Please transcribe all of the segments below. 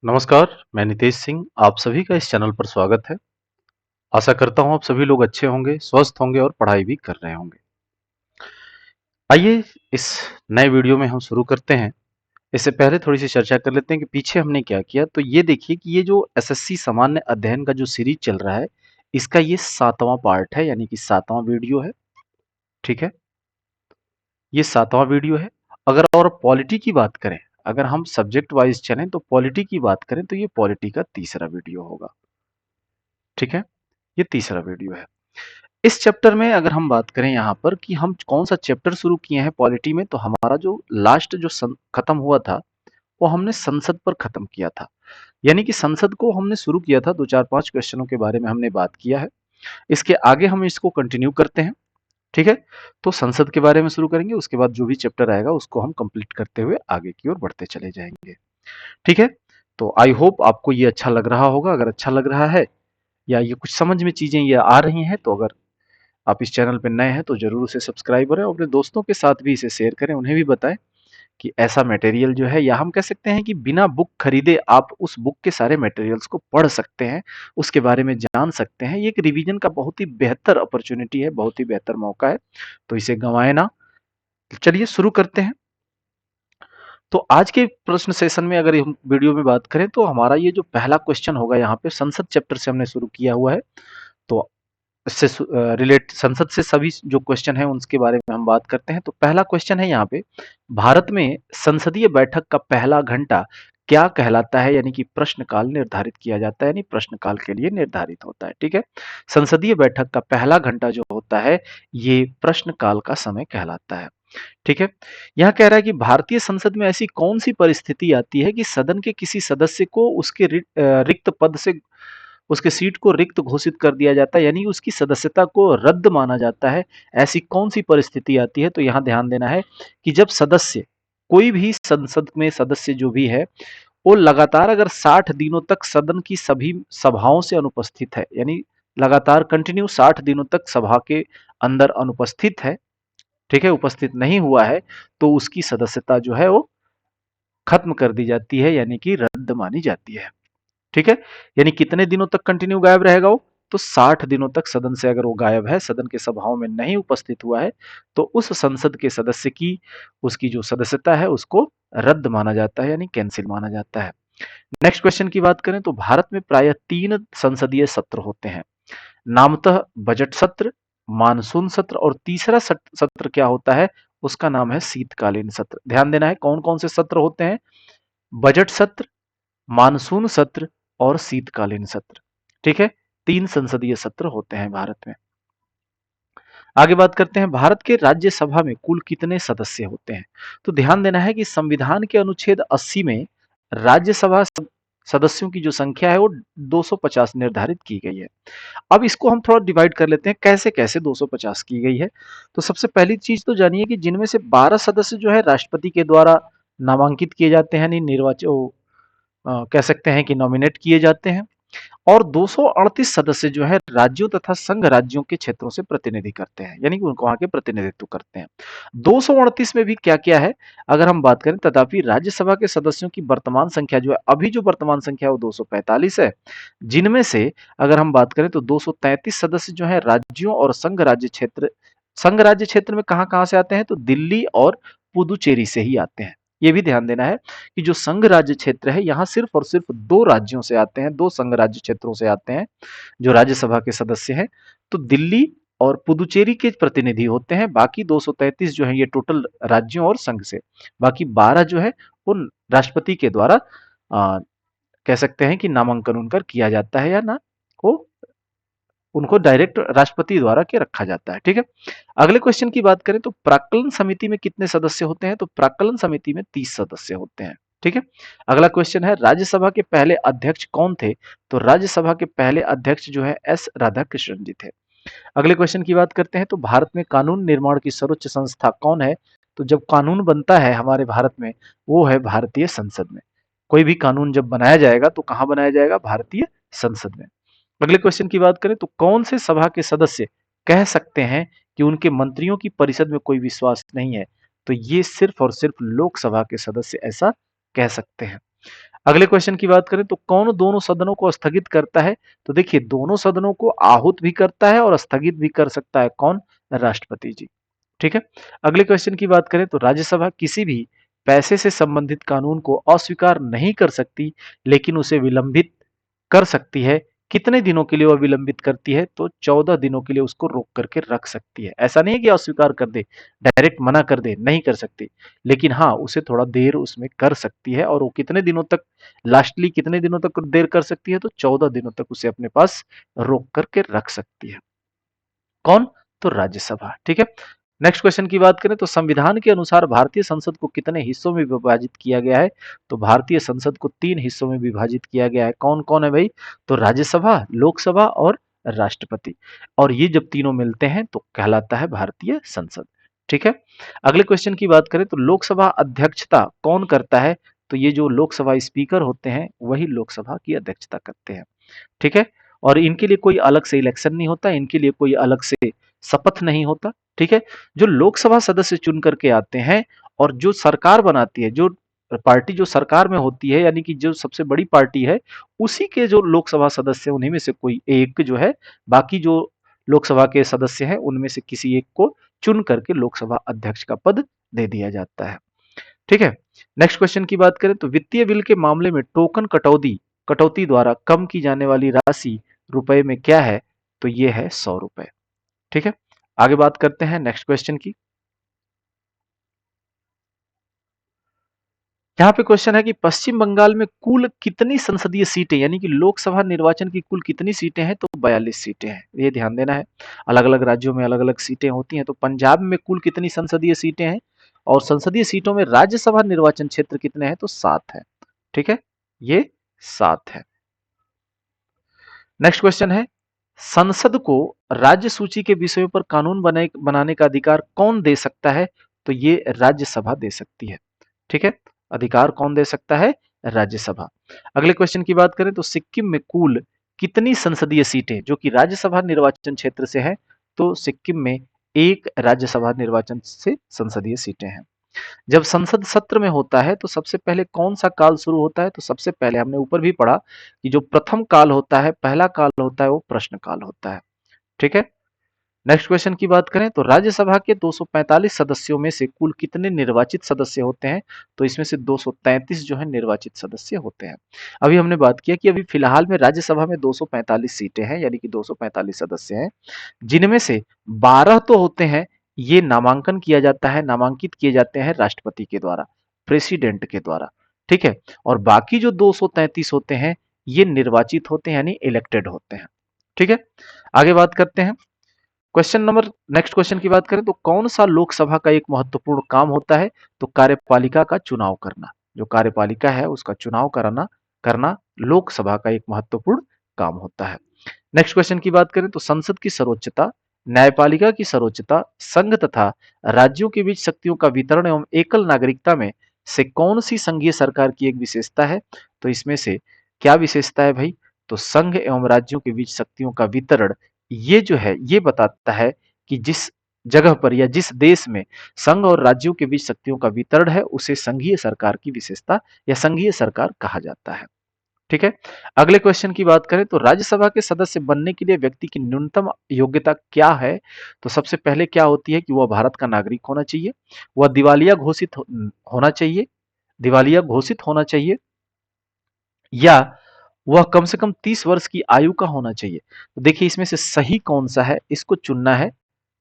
नमस्कार, मैं नितेश सिंह, आप सभी का इस चैनल पर स्वागत है। आशा करता हूँ आप सभी लोग अच्छे होंगे, स्वस्थ होंगे और पढ़ाई भी कर रहे होंगे। आइए इस नए वीडियो में हम शुरू करते हैं। इससे पहले थोड़ी-सी चर्चा कर लेते हैं कि पीछे हमने क्या किया। तो ये देखिए कि ये जो एसएससी सामान्य अध्ययन का जो सीरीज चल रहा है, इसका ये 7वां पार्ट है यानी कि 7वां वीडियो है, ठीक है? ये 7वां वीडियो है। अगर और पॉलिटी की बात करें, अगर हम सब्जेक्ट वाइज़ चलें तो पॉलिटी की बात करें तो ये पॉलिटी का तीसरा वीडियो होगा, ठीक है? ये तीसरा वीडियो है। इस चैप्टर में अगर हम बात करें यहाँ पर कि हम कौन सा चैप्टर शुरू किए हैं पॉलिटी में, तो हमारा जो लास्ट जो खत्म हुआ था वो हमने संसद पर खत्म किया था। यानी कि संसद को हमने शुरू किया था, 2 4 5 क्वेश्चनों के बारे में हमने बात किया है। इसके आगे हम इसको कंटिन्यू करते हैं, ठीक है? तो संसद के बारे में शुरू करेंगे, उसके बाद जो भी चैप्टर आएगा उसको हम कंप्लीट करते हुए आगे की ओर बढ़ते चले जाएंगे, ठीक है? तो आई होप आपको ये अच्छा लग रहा होगा। अगर अच्छा लग रहा है या ये कुछ समझ में चीजें ये आ रही हैं, तो अगर आप इस चैनल पे नए हैं तो ज़रूर उसे सब्सक्राइब करें और अपने दोस्तों के साथ भी इसे शेयर करें। उन्हें भी बताएं कि ऐसा मटेरियल जो है, या हम कह सकते हैं कि बिना बुक खरीदे आप उस बुक के सारे मटेरियल्स को पढ़ सकते हैं, उसके बारे में जान सकते हैं। ये एक रिवीजन का बहुत ही बेहतर अपॉर्चुनिटी है, बहुत ही बेहतर मौका है, तो इसे गंवाएं ना। चलिए शुरू करते हैं। तो आज के प्रश्न सेशन में अगर हम वीडियो में बात करें तो हमारा ये जो पहला क्वेश्चन होगा, यहाँ पे संसद चैप्टर से हमने शुरू किया हुआ है। तो इससे रिलेट संसद से सभी जो क्वेश्चन है उसके बारे में हम बात करते हैं। तो पहला क्वेश्चन है यहाँ पे, भारत में संसदीय बैठक का पहला घंटा क्या कहलाता है? यानी कि प्रश्नकाल निर्धारित किया जाता है, यानी प्रश्नकाल के लिए निर्धारित होता है, ठीक है? संसदीय बैठक का पहला घंटा जो होता है ये प्रश्नकाल का समय कहलाता है, ठीक है? यहाँ कह रहा है कि भारतीय संसद में ऐसी कौन सी परिस्थिति आती है कि सदन के किसी सदस्य को उसके रिक्त पद से उसके सीट को रिक्त घोषित कर दिया जाता है, यानी उसकी सदस्यता को रद्द माना जाता है। ऐसी कौन सी परिस्थिति आती है? तो यहाँ ध्यान देना है कि जब सदस्य, कोई भी संसद में सदस्य जो भी है, वो लगातार अगर 60 दिनों तक सदन की सभी सभाओं से अनुपस्थित है, यानी लगातार कंटिन्यू 60 दिनों तक सभा के अंदर अनुपस्थित है, ठीक है, उपस्थित नहीं हुआ है, तो उसकी सदस्यता जो है वो खत्म कर दी जाती है, यानी कि रद्द मानी जाती है, ठीक है? यानी कितने दिनों तक कंटिन्यू गायब रहेगा वो? तो 60 दिनों तक सदन से अगर वो गायब है, सदन के सभाओं में नहीं उपस्थित हुआ है, तो उस संसद के सदस्य की, उसकी जो सदस्यता है उसको रद्द माना जाता है, यानी कैंसिल माना जाता है। नेक्स्ट क्वेश्चन की बात करें तो भारत में प्रायः 3 संसदीय सत्र होते हैं। नामतः बजट सत्र, मानसून सत्र और तीसरा सत्र क्या होता है? उसका नाम है शीतकालीन सत्र। ध्यान देना है कौन-कौन से सत्र होते हैं? बजट सत्र, मानसून सत्र और शीतकालीन सत्र, ठीक है? 3 संसदीय सत्र होते हैं भारत में। आगे बात करते हैं, भारत के राज्यसभा में कुल कितने सदस्य होते हैं? तो ध्यान देना है कि संविधान के अनुच्छेद 80 में राज्यसभा सदस्यों की जो संख्या है वो 250 निर्धारित की गई है। अब इसको हम थोड़ा डिवाइड कर लेते हैं, कैसे-कैसे 250 की गई है। तो सबसे पहली चीज तो जानिए कि जिनमें से 12 सदस्य जो है राष्ट्रपति के द्वारा नामांकित किए जाते हैं, यानी कह सकते हैं कि नॉमिनेट किए जाते हैं, और 238 सदस्य जो है राज्यों तथा संघ राज्यों के क्षेत्रों से प्रतिनिधि करते हैं, यानी कि उनको वहां के प्रतिनिधित्व करते हैं। 238 में भी क्या-क्या है अगर हम बात करें, तथापि राज्यसभा के सदस्यों की वर्तमान संख्या जो है, अभी जो वर्तमान संख्या है वो 245 है, जिनमें से अगर हम बात करें तो 233 सदस्य जो है राज्यों और संघ राज्य क्षेत्र में कहां-कहां से आते हैं? तो दिल्ली और पुदुचेरी से ही आते हैं। ये भी ध्यान देना है कि जो संघ राज्य क्षेत्र है, यहाँ सिर्फ और सिर्फ 2 राज्यों से आते हैं, 2 संघ राज्य क्षेत्रों से आते हैं जो राज्यसभा के सदस्य हैं। तो दिल्ली और पुदुचेरी के प्रतिनिधि होते हैं, बाकी 233 जो है ये टोटल राज्यों और संघ से, बाकी 12 जो है वो राष्ट्रपति के द्वारा कह सकते हैं कि नामांकन उनका किया जाता है, या ना वो उनको डायरेक्ट राष्ट्रपति द्वारा के रखा जाता है, ठीक है? अगले क्वेश्चन की बात करें तो प्राक्कलन समिति में कितने सदस्य होते हैं? तो प्राक्कलन समिति में 30 सदस्य होते हैं, ठीक है? अगला क्वेश्चन है, राज्यसभा के पहले अध्यक्ष कौन थे? तो राज्यसभा के पहले अध्यक्ष जो है एस राधाकृष्णन जी थे। अगले क्वेश्चन की बात करते हैं, तो भारत में कानून निर्माण की सर्वोच्च संस्था कौन है? तो जब कानून बनता है हमारे भारत में, वो है भारतीय संसद में। कोई भी कानून जब बनाया जाएगा तो कहाँ बनाया जाएगा? भारतीय संसद में। अगले क्वेश्चन की बात करें तो कौन से सभा के सदस्य कह सकते हैं कि उनके मंत्रियों की परिषद में कोई विश्वास नहीं है? तो ये सिर्फ और सिर्फ लोकसभा के सदस्य ऐसा कह सकते हैं। अगले क्वेश्चन की बात करें तो कौन दोनों सदनों को स्थगित करता है? तो देखिए दोनों सदनों को आहूत भी करता है और स्थगित भी कर सकता है कौन? राष्ट्रपति जी। ठीक है। अगले क्वेश्चन की बात करें तो राज्यसभा किसी भी पैसे से संबंधित कानून को अस्वीकार नहीं कर सकती, लेकिन उसे विलंबित कर सकती है। कितने दिनों के लिए वह विलंबित करती है? तो 14 दिनों के लिए उसको रोक करके रख सकती है। ऐसा नहीं है कि अस्वीकार कर दे, डायरेक्ट मना कर दे, नहीं कर सकती। लेकिन हाँ, उसे थोड़ा देर उसमें कर सकती है और वो कितने दिनों तक, लास्टली कितने दिनों तक देर कर सकती है? तो 14 दिनों तक उसे अपने पास रोक करके रख सकती है। कौन? तो राज्यसभा। ठीक है। नेक्स्ट क्वेश्चन की बात करें तो संविधान के अनुसार भारतीय संसद को कितने हिस्सों में विभाजित किया गया है? तो भारतीय संसद को 3 हिस्सों में विभाजित किया गया है। कौन कौन है भाई? तो राज्यसभा, लोकसभा और राष्ट्रपति। और ये जब तीनों मिलते हैं तो कहलाता है भारतीय संसद। ठीक है। अगले क्वेश्चन की बात करें तो लोकसभा अध्यक्षता कौन करता है? तो ये जो लोकसभा स्पीकर होते हैं वही लोकसभा की अध्यक्षता करते हैं। ठीक है। और इनके लिए कोई अलग से इलेक्शन नहीं होता, इनके लिए कोई अलग से शपथ नहीं होता। ठीक है। जो लोकसभा सदस्य चुन करके आते हैं और जो सरकार बनाती है, जो पार्टी जो सरकार में होती है, यानी कि जो सबसे बड़ी पार्टी है, उसी के जो लोकसभा सदस्य उन्हीं में से कोई एक जो है, बाकी जो लोकसभा के सदस्य हैं उनमें से किसी एक को चुन करके लोकसभा अध्यक्ष का पद दे दिया जाता है। ठीक है। नेक्स्ट क्वेश्चन की बात करें तो वित्तीय बिल के मामले में टोकन कटौती द्वारा कम की जाने वाली राशि रुपए में क्या है? तो ये है 100 रुपए। ठीक है। आगे बात करते हैं नेक्स्ट क्वेश्चन की। यहाँ पे क्वेश्चन है कि पश्चिम बंगाल में कुल कितनी संसदीय सीटें, यानी कि लोकसभा निर्वाचन की कुल कितनी सीटें हैं? तो 42 सीटें हैं। ये ध्यान देना है। अलग अलग राज्यों में अलग अलग सीटें होती हैं। तो पंजाब में कुल कितनी संसदीय सीटें हैं? और संसदीय सीटों में राज्यसभा निर्वाचन क्षेत्र कितने हैं? तो 7 है। ठीक है। ये 7 है। नेक्स्ट क्वेश्चन है, संसद को राज्य सूची के विषयों पर कानून बनाने का अधिकार कौन दे सकता है? तो ये राज्यसभा दे सकती है। ठीक है। अधिकार कौन दे सकता है? राज्यसभा। अगले क्वेश्चन की बात करें तो सिक्किम में कुल कितनी संसदीय सीटें जो कि राज्यसभा निर्वाचन क्षेत्र से है? तो सिक्किम में एक राज्यसभा निर्वाचन से संसदीय सीटें हैं। जब संसद सत्र में होता है तो सबसे पहले कौन सा काल शुरू होता है? तो सबसे पहले हमने ऊपर भी पढ़ा कि जो प्रथम काल होता है, पहला काल होता है, वो प्रश्न काल होता है। ठीक है। नेक्स्ट क्वेश्चन की बात करें तो राज्यसभा के 245 सदस्यों में से कुल कितने निर्वाचित सदस्य होते हैं? तो इसमें से 233 जो है निर्वाचित सदस्य होते हैं। अभी हमने बात किया कि अभी फिलहाल में राज्यसभा में 245 सीटें हैं, यानी कि 245 सदस्य हैं, जिनमें से 12 तो होते हैं, ये नामांकन किया जाता है, नामांकित किए जाते हैं राष्ट्रपति के द्वारा, प्रेसिडेंट के द्वारा। ठीक है। और बाकी जो 233 होते हैं ये निर्वाचित होते हैं, यानी इलेक्टेड होते हैं। ठीक है। आगे बात करते हैं। क्वेश्चन नंबर नेक्स्ट क्वेश्चन की बात करें तो कौन सा लोकसभा का एक महत्वपूर्ण काम होता है? तो कार्यपालिका का चुनाव करना। जो कार्यपालिका है उसका चुनाव कराना करना लोकसभा का एक महत्वपूर्ण काम होता है। नेक्स्ट क्वेश्चन की बात करें तो संसद की सर्वोच्चता, न्यायपालिका की सर्वोच्चता, संघ तथा राज्यों के बीच शक्तियों का वितरण एवं एकल नागरिकता में से कौन सी संघीय सरकार की एक विशेषता है? तो इसमें से क्या विशेषता है भाई? तो संघ एवं राज्यों के बीच शक्तियों का वितरण, ये जो है ये बताता है कि जिस जगह पर या जिस देश में संघ और राज्यों के बीच शक्तियों का वितरण है उसे संघीय सरकार की विशेषता या संघीय सरकार कहा जाता है। ठीक है। अगले क्वेश्चन की बात करें तो राज्यसभा के सदस्य बनने के लिए व्यक्ति की न्यूनतम योग्यता क्या है? तो सबसे पहले क्या होती है कि वह भारत का नागरिक होना चाहिए, वह होना चाहिए, दिवालिया घोषित होना चाहिए, या वह कम से कम 30 वर्ष की आयु का होना चाहिए। तो देखिए इसमें से सही कौन सा है, इसको चुनना है।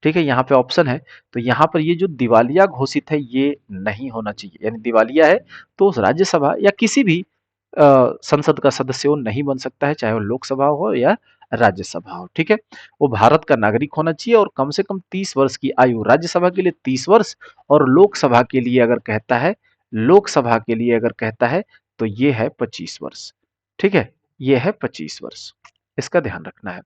ठीक है। यहाँ पे ऑप्शन है, तो यहाँ पर ये जो दिवालिया घोषित है ये नहीं होना चाहिए, यानी दिवालिया है तो राज्यसभा या किसी भी संसद का सदस्य वो नहीं बन सकता है, चाहे वो लोकसभा हो या राज्यसभा हो। ठीक है। वो भारत का नागरिक होना चाहिए और कम से कम 30 वर्ष की आयु, राज्यसभा के लिए 30 वर्ष और लोकसभा के लिए अगर कहता है तो ये है 25 वर्ष। ठीक है। ये है 25 वर्ष, इसका ध्यान रखना है।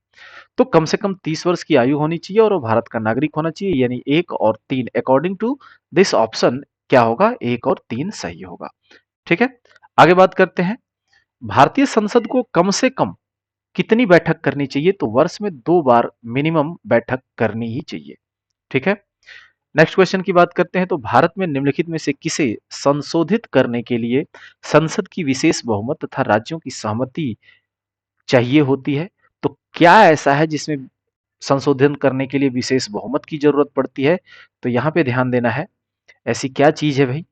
तो कम से कम 30 वर्ष की आयु होनी चाहिए और वो भारत का नागरिक होना चाहिए, यानी 1 और 3 अकॉर्डिंग टू दिस ऑप्शन क्या होगा? 1 और 3 सही होगा। ठीक है। आगे बात करते हैं। भारतीय संसद को कम से कम कितनी बैठक करनी चाहिए? तो वर्ष में 2 बार मिनिमम बैठक करनी ही चाहिए। ठीक है। नेक्स्ट क्वेश्चन की बात करते हैं तो भारत में निम्नलिखित में से किसे संशोधित करने के लिए संसद की विशेष बहुमत तथा राज्यों की सहमति चाहिए होती है? तो क्या ऐसा है जिसमें संशोधन करने के लिए विशेष बहुमत की जरूरत पड़ती है? तो यहां पे ध्यान देना है, ऐसी क्या चीज है भाई?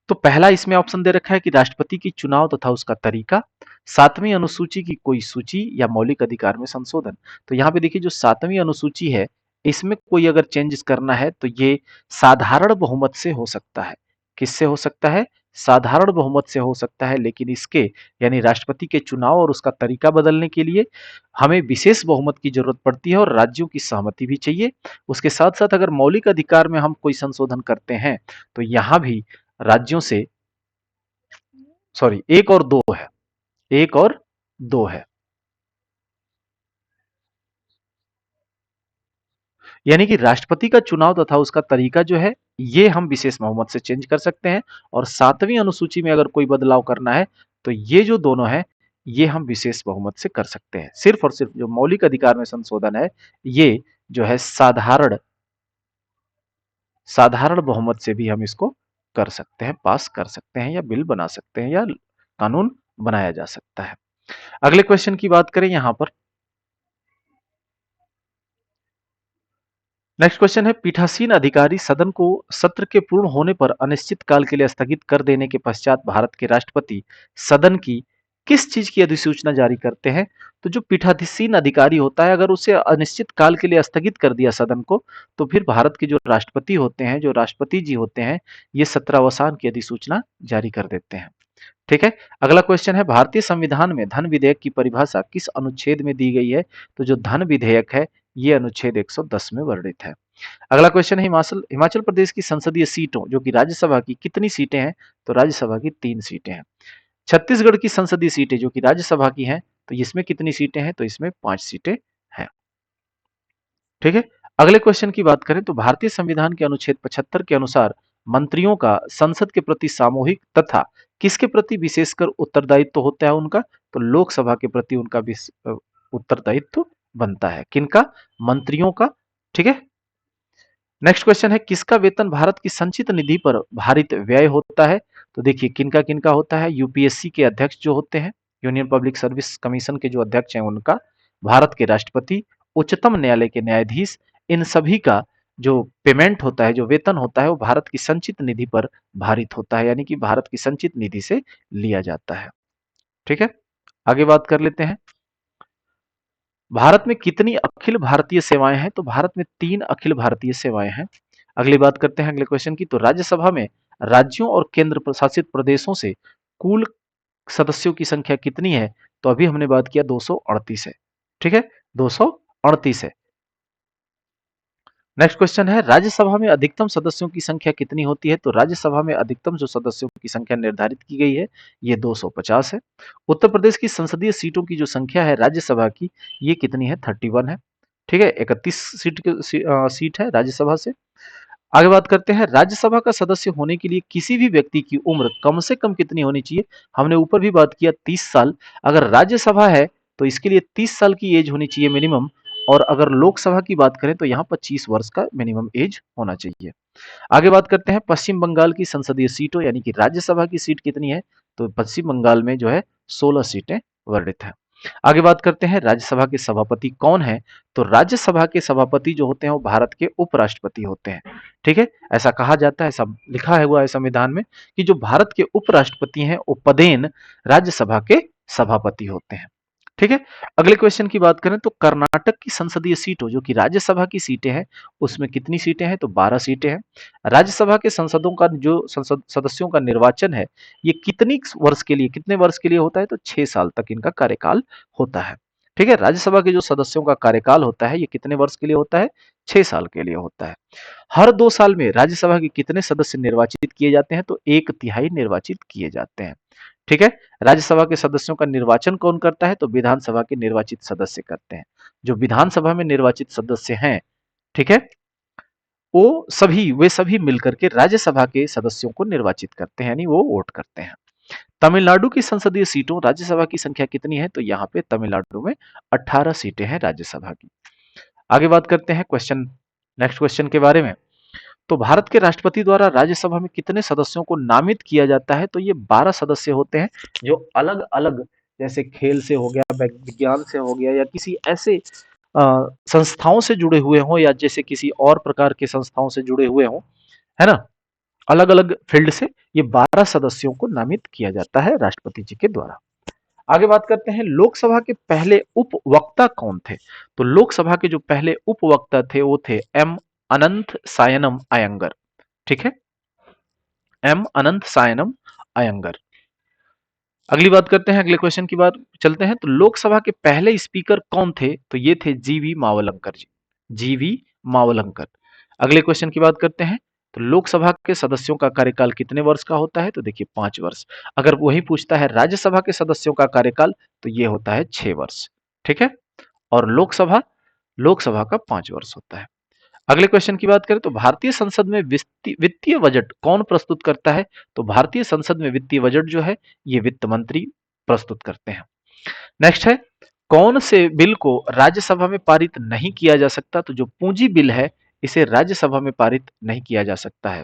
तो पहला इसमें ऑप्शन दे रखा है कि राष्ट्रपति की चुनाव तथा उसका तरीका, सातवीं अनुसूची की कोई सूची या मौलिक अधिकार में संशोधन। तो यहाँ पे देखिए जो सातवीं अनुसूची है, इसमें कोई अगर चेंजेस करना है तो ये साधारण बहुमत से हो सकता है। किससे हो सकता है? साधारण बहुमत से हो सकता है, लेकिन इसके यानी राष्ट्रपति के चुनाव और उसका तरीका बदलने के लिए हमें विशेष बहुमत की जरूरत पड़ती है और राज्यों की सहमति भी चाहिए। उसके साथ साथ अगर मौलिक अधिकार में हम कोई संशोधन करते हैं तो यहां भी राज्यों से, सॉरी, एक और दो है, एक और दो है, यानी कि राष्ट्रपति का चुनाव तथा उसका तरीका जो है ये हम विशेष बहुमत से चेंज कर सकते हैं, और सातवीं अनुसूची में अगर कोई बदलाव करना है तो ये जो दोनों है ये हम विशेष बहुमत से कर सकते हैं। सिर्फ और सिर्फ जो मौलिक अधिकार में संशोधन है ये जो है साधारण साधारण बहुमत से भी हम इसको कर सकते हैं, पास कर सकते हैं, या बिल बना सकते हैं, या कानून बनाया जा सकता है। अगले क्वेश्चन की बात करें यहां पर, नेक्स्ट क्वेश्चन है, पीठासीन अधिकारी सदन को सत्र के पूर्ण होने पर अनिश्चित काल के लिए स्थगित कर देने के पश्चात भारत के राष्ट्रपति सदन की किस चीज की अधिसूचना जारी करते हैं? तो जो पीठासीन अधिकारी होता है अगर उसे अनिश्चित काल के लिए स्थगित कर दिया सदन को, तो फिर भारत के जो राष्ट्रपति होते हैं, जो राष्ट्रपति जी होते हैं, ये सत्रावसान की अधिसूचना जारी कर देते हैं। ठीक है। अगला क्वेश्चन है, भारतीय संविधान में धन विधेयक की परिभाषा किस अनुच्छेद में दी गई है? तो जो धन विधेयक है ये अनुच्छेद 110 में वर्णित है। अगला क्वेश्चन है, हिमाचल हिमाचल प्रदेश की संसदीय सीटों जो कि राज्यसभा की कितनी सीटें हैं? तो राज्यसभा की 3 सीटें हैं। छत्तीसगढ़ की संसदीय सीटें जो कि राज्यसभा की हैं, तो इसमें कितनी सीटें हैं? तो इसमें 5 सीटें हैं। ठीक है। अगले क्वेश्चन की बात करें तो भारतीय संविधान के अनुच्छेद 75 के अनुसार मंत्रियों का संसद के प्रति सामूहिक तथा किसके प्रति विशेषकर उत्तरदायित्व होता है उनका? तो लोकसभा के प्रति उनका उत्तरदायित्व बनता है। किनका? मंत्रियों का। ठीक है। नेक्स्ट क्वेश्चन है, किसका वेतन भारत की संचित निधि पर भारित व्यय होता है? तो देखिए किनका किनका होता है, यूपीएससी के अध्यक्ष जो होते हैं, यूनियन पब्लिक सर्विस कमीशन के जो अध्यक्ष हैं उनका, भारत के राष्ट्रपति, उच्चतम न्यायालय के न्यायाधीश, इन सभी का जो पेमेंट होता है, जो वेतन होता है, वो भारत की संचित निधि पर भारित होता है, यानी कि भारत की संचित निधि से लिया जाता है। ठीक है। आगे बात कर लेते हैं, भारत में कितनी अखिल भारतीय सेवाएं हैं? तो भारत में 3 अखिल भारतीय सेवाएं हैं। अगली बात करते हैं अगले क्वेश्चन की, तो राज्यसभा में राज्यों और केंद्र प्रशासित प्रदेशों से कुल सदस्यों की संख्या कितनी है? तो अभी हमने बात किया 238 है। ठीक है, 238 है। नेक्स्ट क्वेश्चन है, राज्यसभा में अधिकतम सदस्यों की संख्या कितनी होती है? तो राज्यसभा में अधिकतम जो सदस्यों की संख्या निर्धारित की गई है ये 250 है। उत्तर प्रदेश की संसदीय सीटों की जो संख्या है राज्यसभा की, ये कितनी है? 31 है। ठीक है, 31 सीट है राज्यसभा से। आगे बात करते हैं, राज्यसभा का सदस्य होने के लिए किसी भी व्यक्ति की उम्र कम से कम कितनी होनी चाहिए? हमने ऊपर भी बात किया 30 साल। अगर राज्यसभा है तो इसके लिए 30 साल की एज होनी चाहिए मिनिमम, और अगर लोकसभा की बात करें तो यहाँ 25 वर्ष का मिनिमम एज होना चाहिए। आगे बात करते हैं, पश्चिम बंगाल की संसदीय सीटों यानी कि राज्यसभा की सीट कितनी है? तो पश्चिम बंगाल में जो है 16 सीटें वर्णित है। आगे बात करते हैं, राज्यसभा के सभापति कौन है? तो राज्यसभा के सभापति जो होते हैं वो भारत के उपराष्ट्रपति होते हैं। ठीक है, ऐसा कहा जाता है, ऐसा लिखा है हुआ है संविधान में कि जो भारत के उपराष्ट्रपति हैं वो पदेन राज्यसभा के सभापति होते हैं। ठीक है। अगले क्वेश्चन की बात करें तो कर्नाटक की संसदीय सीटों जो कि राज्यसभा की सीटें हैं उसमें कितनी सीटें हैं? तो 12 सीटें हैं। राज्यसभा के संसदों का जो संसद सदस्यों का निर्वाचन है ये कितने वर्ष के लिए होता है? तो 6 साल तक इनका कार्यकाल होता है। ठीक है, राज्यसभा के जो सदस्यों का कार्यकाल होता है ये कितने वर्ष के लिए होता है? 6 साल के लिए होता है। हर 2 साल में राज्यसभा के कितने सदस्य निर्वाचित किए जाते हैं? तो 1/3 निर्वाचित किए जाते हैं। ठीक है, राज्यसभा के सदस्यों का निर्वाचन कौन करता है? तो विधानसभा के निर्वाचित सदस्य करते हैं। जो विधानसभा में निर्वाचित सदस्य हैं, ठीक है, वे सभी मिलकर के राज्यसभा के सदस्यों को निर्वाचित करते हैं, यानी वो वोट करते हैं। तमिलनाडु की संसदीय सीटों राज्यसभा की संख्या कितनी है? तो यहाँ पे तमिलनाडु में 18 सीटें हैं राज्यसभा की। आगे बात करते हैं नेक्स्ट क्वेश्चन के बारे में। तो भारत के राष्ट्रपति द्वारा राज्यसभा में कितने सदस्यों को नामित किया जाता है? तो ये 12 सदस्य होते हैं जो अलग अलग, जैसे खेल से हो गया, विज्ञान से हो गया, या किसी ऐसे संस्थाओं से जुड़े हुए हों, या जैसे किसी और प्रकार के संस्थाओं से जुड़े हुए हों, है ना, अलग अलग फील्ड से ये 12 सदस्यों को नामित किया जाता है राष्ट्रपति जी के द्वारा। आगे बात करते हैं, लोकसभा के पहले उपवक्ता कौन थे? तो लोकसभा के जो पहले उपवक्ता थे वो थे एम अनंत सायनम अयंगर। ठीक है, एम अनंत सायनम अयंगर। अगली बात करते हैं, अगले क्वेश्चन की बात चलते हैं। तो लोकसभा के पहले स्पीकर कौन थे? तो ये थे जीवी मावलंकर जी, जीवी मावलंकर। अगले क्वेश्चन की बात करते हैं। तो लोकसभा के सदस्यों का कार्यकाल कितने वर्ष का होता है? तो देखिए 5 वर्ष। अगर वही पूछता है राज्यसभा के सदस्यों का कार्यकाल, तो ये होता है 6 वर्ष। ठीक है, और लोकसभा लोकसभा का 5 वर्ष होता है। अगले क्वेश्चन की बात करें तो भारतीय संसद में वित्तीय बजट कौन प्रस्तुत करता है? तो भारतीय संसद में वित्तीय बजट जो है ये वित्त मंत्री प्रस्तुत करते हैं। नेक्स्ट है, कौन से बिल को राज्यसभा में पारित नहीं किया जा सकता? तो जो पूंजी बिल है इसे राज्यसभा में पारित नहीं किया जा सकता है।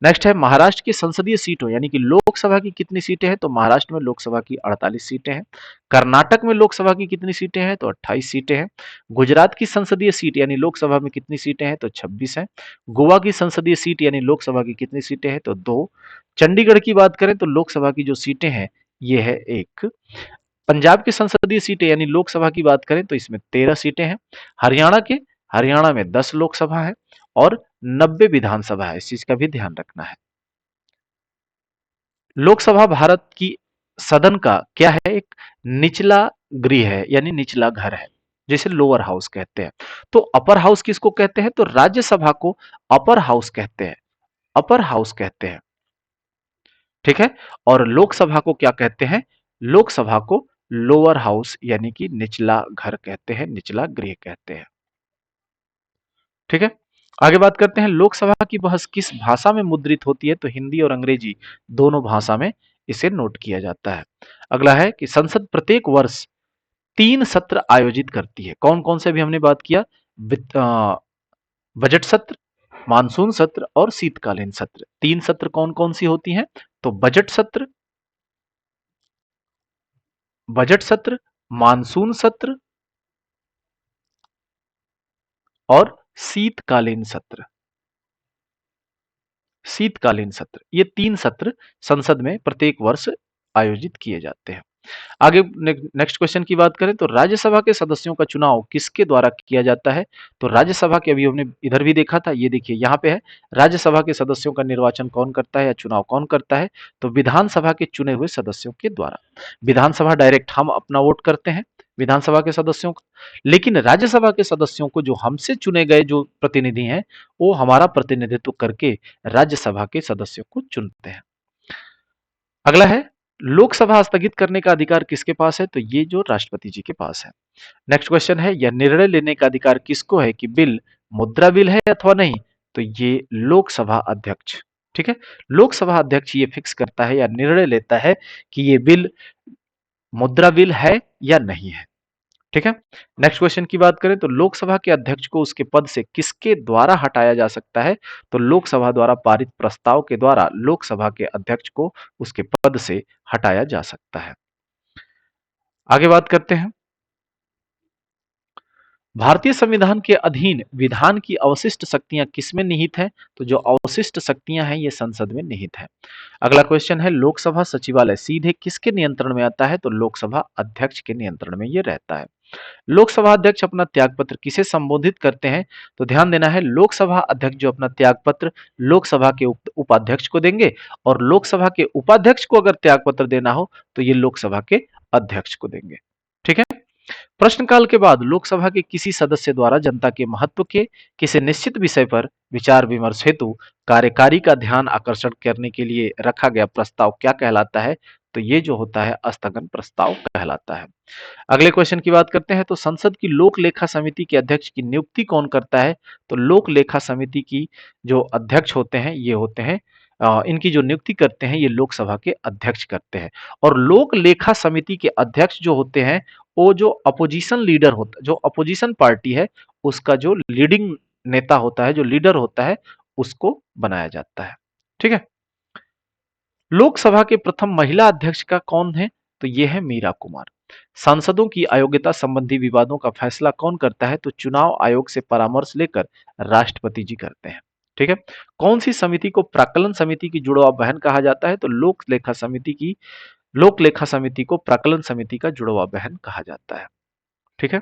नेक्स्ट है, महाराष्ट्र की संसदीय सीटों यानी कि लोकसभा की कितनी सीटें हैं? तो महाराष्ट्र में लोकसभा की 48 सीटें हैं। कर्नाटक में लोकसभा की कितनी सीटें हैं? तो 28 सीटें हैं। गुजरात की संसदीय सीट यानी लोकसभा में कितनी सीटें हैं? तो 26 हैं। गोवा की संसदीय सीट यानी लोकसभा की कितनी सीटें हैं? तो 2। चंडीगढ़ की बात करें तो लोकसभा की जो सीटें हैं ये है 1। पंजाब की संसदीय सीटें यानी लोकसभा की बात करें तो इसमें 13 सीटें हैं। हरियाणा में 10 लोकसभा है और 90 विधानसभा है, इस चीज का भी ध्यान रखना है। लोकसभा भारत की सदन का क्या है? एक निचला गृह है यानी निचला घर है, जिसे लोअर हाउस कहते हैं। तो अपर हाउस किसको कहते हैं? तो राज्यसभा को अपर हाउस कहते हैं, अपर हाउस कहते हैं। ठीक है, और लोकसभा को क्या कहते हैं? लोकसभा को लोअर हाउस यानी कि निचला घर कहते हैं, निचला गृह कहते हैं। ठीक है, आगे बात करते हैं, लोकसभा की बहस किस भाषा में मुद्रित होती है? तो हिंदी और अंग्रेजी दोनों भाषा में इसे नोट किया जाता है। अगला है कि संसद प्रत्येक वर्ष 3 सत्र आयोजित करती है। कौन कौन से भी हमने बात किया, बजट सत्र, मानसून सत्र और शीतकालीन सत्र। 3 सत्र कौन कौन सी होती हैं? तो बजट सत्र, मानसून सत्र और शीतकालीन सत्र। शीतकालीन सत्र, ये 3 सत्र संसद में प्रत्येक वर्ष आयोजित किए जाते हैं। आगे नेक्स्ट क्वेश्चन की बात करें तो राज्यसभा के सदस्यों का चुनाव किसके द्वारा किया जाता है? तो राज्यसभा के, अभी हमने इधर भी देखा था, ये देखिए यहाँ पे है, राज्यसभा के सदस्यों का निर्वाचन कौन करता है या चुनाव कौन करता है? तो विधानसभा के चुने हुए सदस्यों के द्वारा। विधानसभा डायरेक्ट हम अपना वोट करते हैं विधानसभा के सदस्यों का, लेकिन राज्यसभा के सदस्यों को जो हमसे चुने गए जो प्रतिनिधि हैं वो हमारा प्रतिनिधित्व करके राज्यसभा के सदस्यों को चुनते हैं। अगला है, लोकसभा स्थगित करने का अधिकार किसके पास है? तो ये जो राष्ट्रपति जी के पास है। नेक्स्ट क्वेश्चन है, यह निर्णय लेने का अधिकार किसको है कि बिल मुद्रा बिल है अथवा नहीं? तो ये लोकसभा अध्यक्ष। ठीक है, लोकसभा अध्यक्ष ये फिक्स करता है या निर्णय लेता है कि ये बिल मुद्रा बिल है या नहीं है। ठीक है, नेक्स्ट क्वेश्चन की बात करें तो लोकसभा के अध्यक्ष को उसके पद से किसके द्वारा हटाया जा सकता है? तो लोकसभा द्वारा पारित प्रस्ताव के द्वारा लोकसभा के अध्यक्ष को उसके पद से हटाया जा सकता है। आगे बात करते हैं, भारतीय संविधान के अधीन विधान की अवशिष्ट शक्तियां किसमें निहित हैं? तो जो अवशिष्ट शक्तियां हैं ये संसद में निहित है। अगला क्वेश्चन है, लोकसभा सचिवालय सीधे किसके नियंत्रण में आता है? तो लोकसभा अध्यक्ष के नियंत्रण में ये रहता है। लोकसभा अध्यक्ष अपना त्यागपत्र किसे संबोधित करते हैं? तो ध्यान देना है, लोकसभा अध्यक्ष जो अपना त्यागपत्र लोकसभा के उपाध्यक्ष को देंगे, और लोकसभा के उपाध्यक्ष को अगर त्यागपत्र देना हो तो ये लोकसभा के अध्यक्ष को देंगे। ठीक है, प्रश्नकाल के बाद लोकसभा के किसी सदस्य द्वारा जनता के महत्व के किसी निश्चित विषय पर विचार विमर्श हेतु कार्यकारी का ध्यान आकर्षण करने के लिए रखा गया प्रस्ताव क्या कहलाता है? तो ये जो होता है स्थगन प्रस्ताव कहलाता है। अगले क्वेश्चन की बात करते हैं, तो संसद की लोक लेखा समिति के अध्यक्ष की नियुक्ति कौन करता है? तो लोक लेखा समिति की जो अध्यक्ष होते हैं ये होते हैं, इनकी जो नियुक्ति करते हैं ये लोकसभा के अध्यक्ष करते हैं। और लोक लेखा समिति के अध्यक्ष जो होते हैं वो जो अपोजिशन लीडर होता, जो अपोजिशन पार्टी है उसका जो लीडिंग नेता होता है, जो लीडर होता है, उसको बनाया जाता है। ठीक है। लोकसभा के प्रथम महिला अध्यक्ष का कौन है? तो यह है मीरा कुमार। सांसदों की अयोग्यता संबंधी विवादों का फैसला कौन करता है? तो चुनाव आयोग से परामर्श लेकर राष्ट्रपति जी करते हैं। ठीक है। कौन सी समिति को प्राक्कलन समिति की जुड़वा बहन कहा जाता है? तो लोक लेखा समिति को प्राक्कलन समिति का जुड़वा बहन कहा जाता है। ठीक है।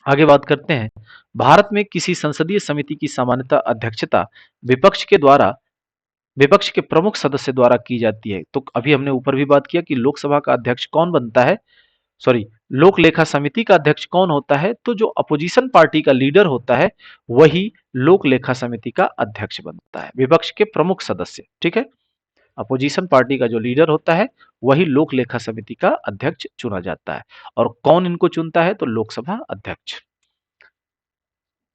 आगे बात करते हैं। भारत में किसी संसदीय समिति की सामान्यतः अध्यक्षता विपक्ष के द्वारा विपक्ष के प्रमुख सदस्य द्वारा की जाती है। तो अभी हमने ऊपर भी बात किया कि लोकसभा का अध्यक्ष कौन बनता है, सॉरी, लोक लेखा समिति का अध्यक्ष कौन होता है? तो जो अपोजिशन पार्टी का लीडर होता है वही लोक लेखा समिति का अध्यक्ष बनता है, विपक्ष के प्रमुख सदस्य। ठीक है। अपोजिशन पार्टी का जो लीडर होता है वही लोक लेखा समिति का अध्यक्ष चुना जाता है। और कौन इनको चुनता है? तो लोकसभा अध्यक्ष।